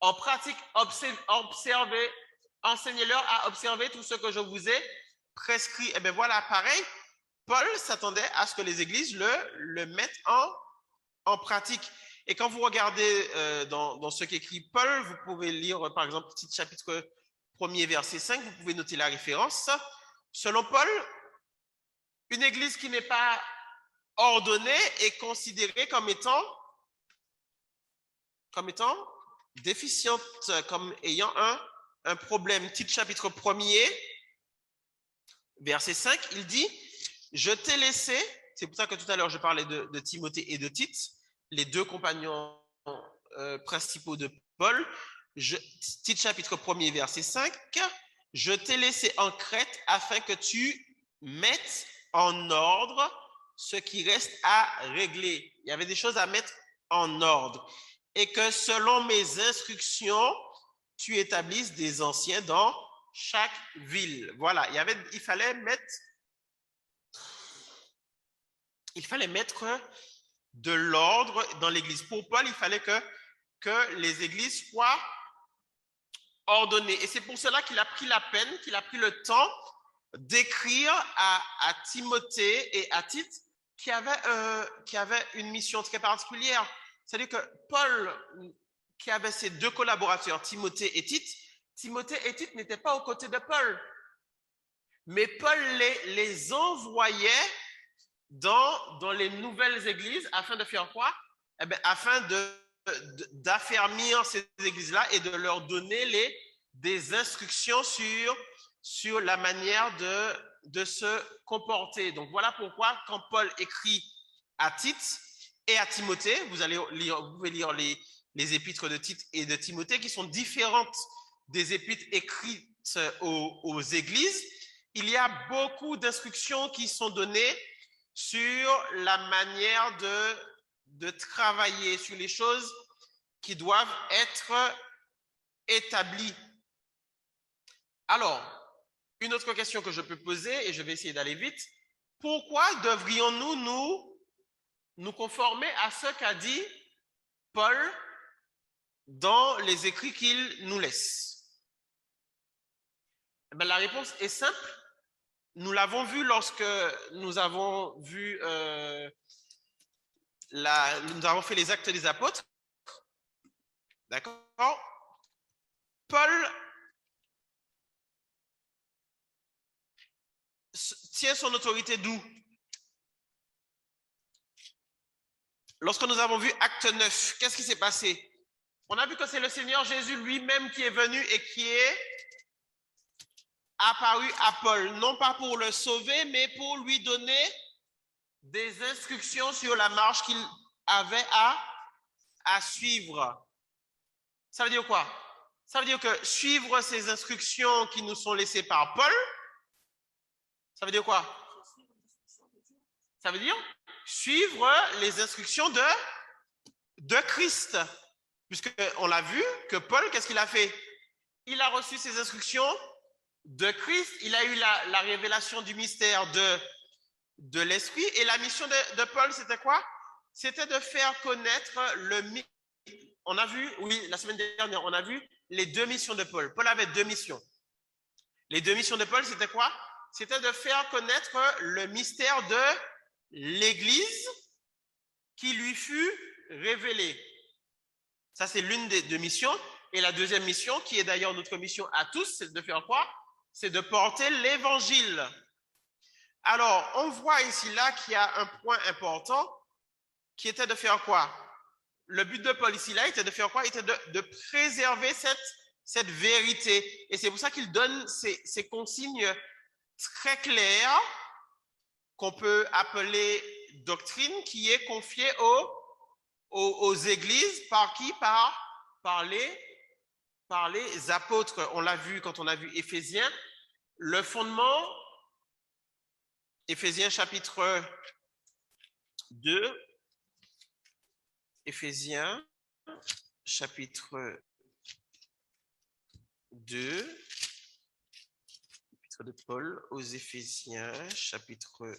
en pratique, observer, enseignez-leur à observer tout ce que je vous ai prescrit. Eh bien, voilà, pareil, Paul s'attendait à ce que les églises le mettent en pratique. Et quand vous regardez dans ce qu'écrit Paul, vous pouvez lire, par exemple, petit chapitre 1er, verset 5, vous pouvez noter la référence. Selon Paul, une église qui n'est pas ordonnée est considérée comme étant déficiente, comme ayant un problème. Petit chapitre 1er, verset 5, il dit « Je t'ai laissé », c'est pour ça que tout à l'heure je parlais de Timothée et de Tite, les deux compagnons principaux de Paul. Tite chapitre 1er, verset 5, « Je t'ai laissé en Crète afin que tu mettes en ordre ce qui reste à régler. » Il y avait des choses à mettre en ordre. « Et que selon mes instructions, tu établisses des anciens dans chaque ville. » Voilà, il fallait mettre de l'ordre dans l'église. Pour Paul, il fallait que les églises soient ordonnées. Et c'est pour cela qu'il a pris la peine, qu'il a pris le temps d'écrire à Timothée et à Tite qui avaient une mission très particulière. C'est-à-dire que Paul, qui avait ses deux collaborateurs, Timothée et Tite n'étaient pas aux côtés de Paul. Mais Paul les envoyait dans les nouvelles églises afin de faire quoi? Eh bien, afin d'affermir ces églises-là et de leur donner des instructions sur la manière de se comporter. Donc voilà pourquoi quand Paul écrit à Tite et à Timothée, vous pouvez lire les épîtres de Tite et de Timothée qui sont différentes des épîtres écrites aux églises. Il y a beaucoup d'instructions qui sont données sur la manière de travailler, sur les choses qui doivent être établies. Alors, une autre question que je peux poser, et je vais essayer d'aller vite, pourquoi devrions-nous nous conformer à ce qu'a dit Paul dans les écrits qu'il nous laisse? Eh bien, la réponse est simple. Nous l'avons vu lorsque nous avons nous avons fait les Actes des Apôtres. D'accord? Paul tient son autorité d'où? Lorsque nous avons vu Acte 9, qu'est-ce qui s'est passé? On a vu que c'est le Seigneur Jésus lui-même qui est venu et qui est apparu à Paul, non pas pour le sauver, mais pour lui donner des instructions sur la marche qu'il avait à suivre. Ça veut dire quoi? Ça veut dire que suivre ces instructions qui nous sont laissées par Paul, Ça veut dire quoi? Ça veut dire suivre les instructions de Christ. Puisqu'on l'a vu que Paul, qu'est-ce qu'il a fait? Il a reçu ces instructions de Christ, il a eu la révélation du mystère de l'Esprit. Et la mission de Paul, c'était quoi? C'était de faire connaître on a vu, oui, la semaine dernière, on a vu les 2 missions de Paul. Paul avait 2 missions. Les 2 missions de Paul, c'était quoi? C'était de faire connaître le mystère de l'Église qui lui fut révélé. Ça, c'est l'une des 2 missions. Et la deuxième mission, qui est d'ailleurs notre mission à tous, c'est de faire quoi? C'est de porter l'Évangile. Alors, on voit ici là qu'il y a un point important qui était de faire quoi? Le but de Paul ici là était de faire quoi? Il était de préserver cette vérité. Et c'est pour ça qu'il donne ces consignes très claires qu'on peut appeler doctrine, qui est confiée aux églises. Par qui? Par les apôtres. On l'a vu quand on a vu Éphésiens. Le fondement, Éphésiens chapitre 2, Éphésiens chapitre 2, de Paul aux Éphésiens, chapitre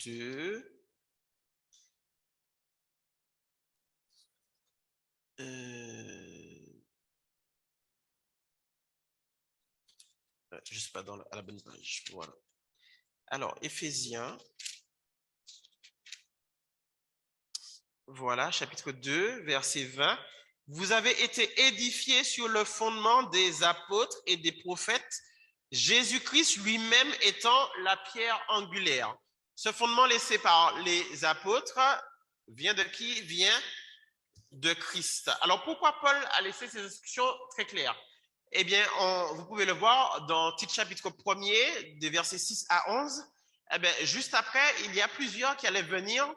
2. Je ne suis pas à la bonne page. Voilà. Alors, Éphésiens. Voilà, chapitre 2, verset 20. Vous avez été édifiés sur le fondement des apôtres et des prophètes, Jésus-Christ lui-même étant la pierre angulaire. Ce fondement laissé par les apôtres vient de qui? Vient de Christ. Alors, pourquoi Paul a laissé ces instructions très claires? Eh bien, vous pouvez le voir dans Tite chapitre 1er, des versets 6 à 11. Eh bien, juste après, il y a plusieurs qui allaient venir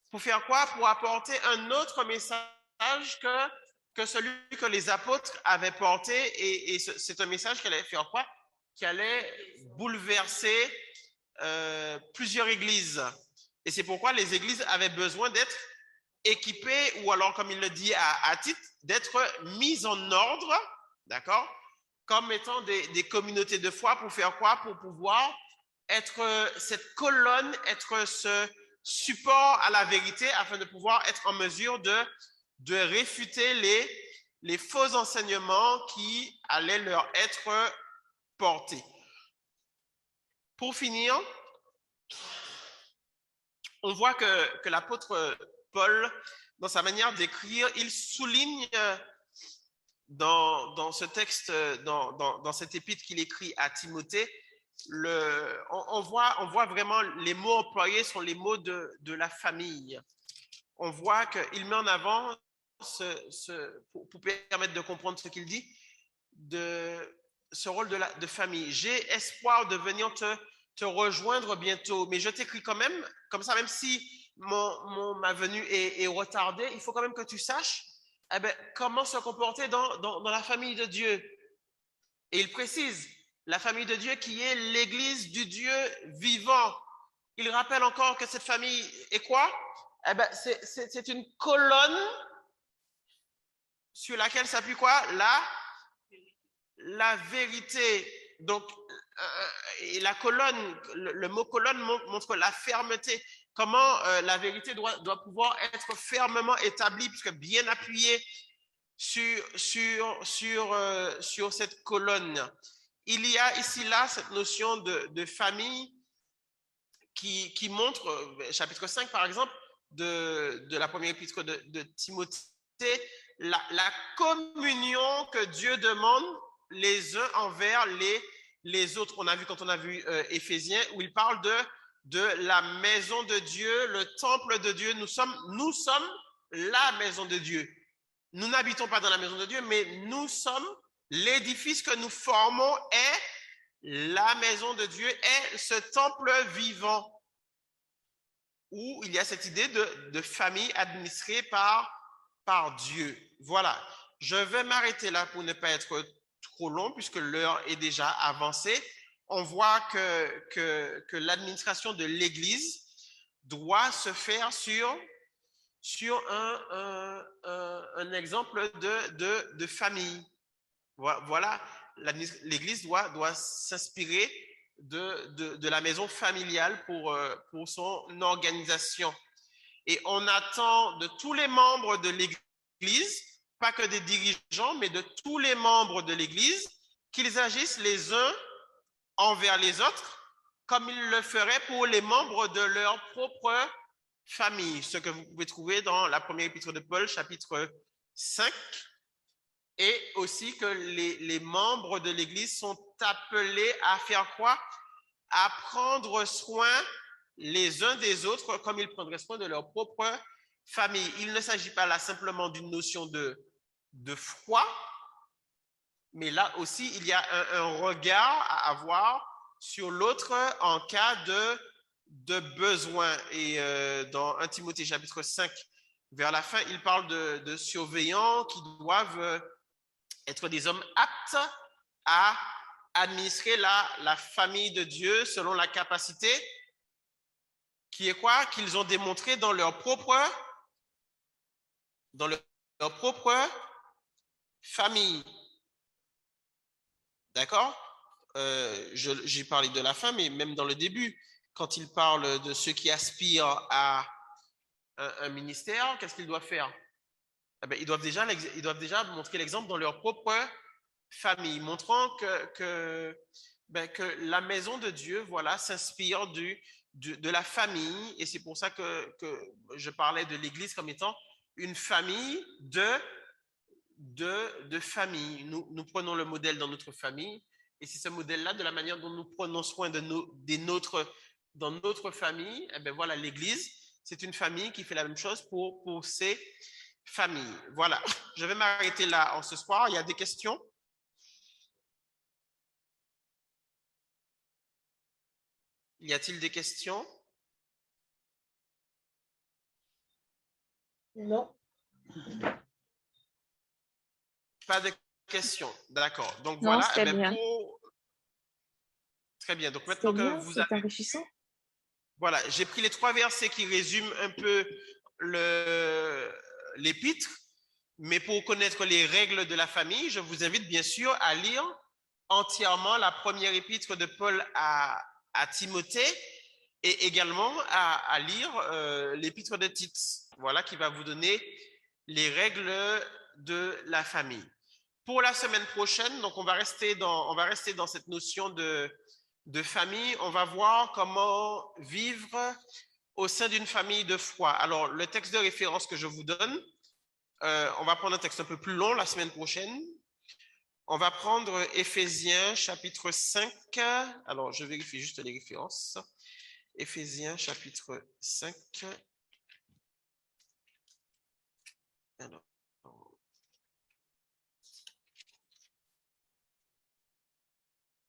pour faire quoi? Pour apporter un autre message que celui que les apôtres avaient porté. Et c'est un message qui allait faire quoi? Qui allait bouleverser plusieurs églises. Et c'est pourquoi les églises avaient besoin d'être équipées, ou alors, comme il le dit à Tite, d'être mises en ordre, d'accord? Comme étant des communautés de foi pour faire quoi? Pour pouvoir être cette colonne, être ce support à la vérité afin de pouvoir être en mesure de réfuter les faux enseignements qui allaient leur être portés. Pour finir, on voit que l'apôtre Paul, dans sa manière d'écrire, il souligne dans ce texte, dans cette épître qu'il écrit à Timothée, on voit vraiment les mots employés sont les mots de la famille. On voit qu'il met en avant, pour permettre de comprendre ce qu'il dit, ce rôle de famille. J'ai espoir de venir te rejoindre bientôt, mais je t'écris quand même, comme ça, même si ma venue est retardée, il faut quand même que tu saches comment se comporter dans la famille de Dieu. Et il précise, la famille de Dieu qui est l'église du Dieu vivant. Il rappelle encore que cette famille est quoi? C'est une colonne sur laquelle s'appuie quoi? La vérité. Donc, et la colonne, le mot colonne montre la fermeté. Comment la vérité doit pouvoir être fermement établie, puisque bien appuyée sur cette colonne. Il y a ici là cette notion de famille qui montre, chapitre 5 par exemple, de la première épître de Timothée, la communion que Dieu demande les uns envers les autres. On a vu quand on a vu Éphésiens, où il parle de la maison de Dieu, le temple de Dieu. Nous sommes la maison de Dieu. Nous n'habitons pas dans la maison de Dieu, mais nous sommes l'édifice que nous formons est la maison de Dieu, est ce temple vivant où il y a cette idée de famille administrée par Dieu. Voilà, je vais m'arrêter là pour ne pas être trop long puisque l'heure est déjà avancée. on voit que l'administration de l'Église doit se faire sur un exemple de famille. Voilà, l'Église doit s'inspirer de la maison familiale pour son organisation. Et on attend de tous les membres de l'Église, pas que des dirigeants, mais de tous les membres de l'Église, qu'ils agissent les uns envers les autres comme ils le feraient pour les membres de leur propre famille. Ce que vous pouvez trouver dans la première épître de Paul, chapitre 5. Et aussi que les membres de l'Église sont appelés à faire quoi? À prendre soin les uns des autres comme ils prendraient soin de leur propre famille. Il ne s'agit pas là simplement d'une notion de foi, mais là aussi, il y a un regard à avoir sur l'autre en cas de besoin. Et dans 1 Timothée chapitre 5, vers la fin, il parle de surveillants qui doivent être des hommes aptes à administrer la famille de Dieu selon la capacité qui est quoi? Qu'ils ont démontré dans leur propre famille. D'accord? J'ai parlé de la fin, mais même dans le début, quand il parle de ceux qui aspirent à un ministère, qu'est-ce qu'ils doivent faire? Eh bien, ils doivent déjà montrer l'exemple dans leur propre famille, montrant que la maison de Dieu, voilà, s'inspire de la famille, et c'est pour ça que je parlais de l'Église comme étant une famille de famille. Nous prenons le modèle dans notre famille, et c'est ce modèle-là, de la manière dont nous prenons soin des nôtres dans notre famille. Eh bien voilà, l'Église, c'est une famille qui fait la même chose pour ses familles. Voilà, je vais m'arrêter là en ce soir. Il y a des questions? Y a-t-il des questions? Non. Pas de questions. D'accord. Donc Non, voilà. c'était bien. Très bien. Donc C'était maintenant que bien, vous c'est avez... enrichissant. Voilà, j'ai pris les 3 versets qui résument un peu l'épître, mais pour connaître les règles de la famille, je vous invite bien sûr à lire entièrement la première épître de Paul à Timothée, et également à lire l'épître de Tite, voilà, qui va vous donner les règles de la famille. Pour la semaine prochaine, donc on va rester dans cette notion de famille. On va voir comment vivre au sein d'une famille de foi. Alors, le texte de référence que je vous donne, on va prendre un texte un peu plus long la semaine prochaine. On va prendre Éphésiens chapitre 5. Alors, je vérifie juste les références. Éphésiens chapitre 5. Alors,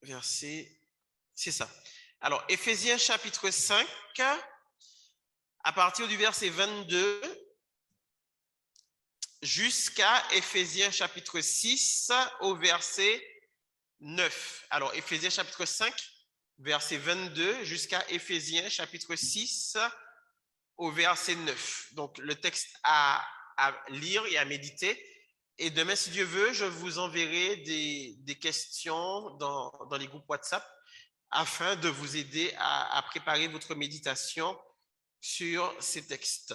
verset, c'est ça. Alors, Éphésiens chapitre 5, à partir du verset 22 jusqu'à Éphésiens chapitre 6 au verset 9. Alors, Éphésiens chapitre 5, verset 22 jusqu'à Éphésiens chapitre 6 au verset 9. Donc, le texte à lire et à méditer. Et demain, si Dieu veut, je vous enverrai des questions dans les groupes WhatsApp afin de vous aider à préparer votre méditation sur ces textes.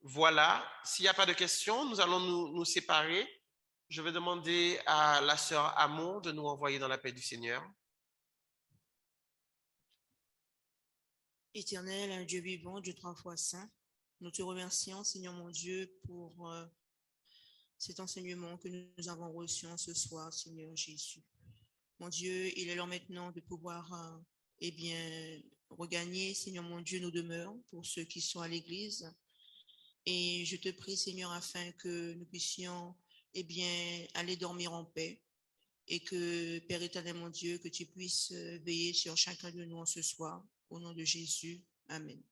Voilà, s'il n'y a pas de questions, nous allons nous séparer. Je vais demander à la sœur Amour de nous envoyer dans la paix du Seigneur. Éternel, un Dieu vivant, Dieu 3 fois saint, nous te remercions, Seigneur mon Dieu, pour cet enseignement que nous avons reçu en ce soir, Seigneur Jésus. Mon Dieu, il est l'heure maintenant de pouvoir regagner, Seigneur mon Dieu, nos demeures pour ceux qui sont à l'église. Et je te prie, Seigneur, afin que nous puissions aller dormir en paix, et que, Père éternel, mon Dieu, que tu puisses veiller sur chacun de nous en ce soir. Au nom de Jésus. Amen.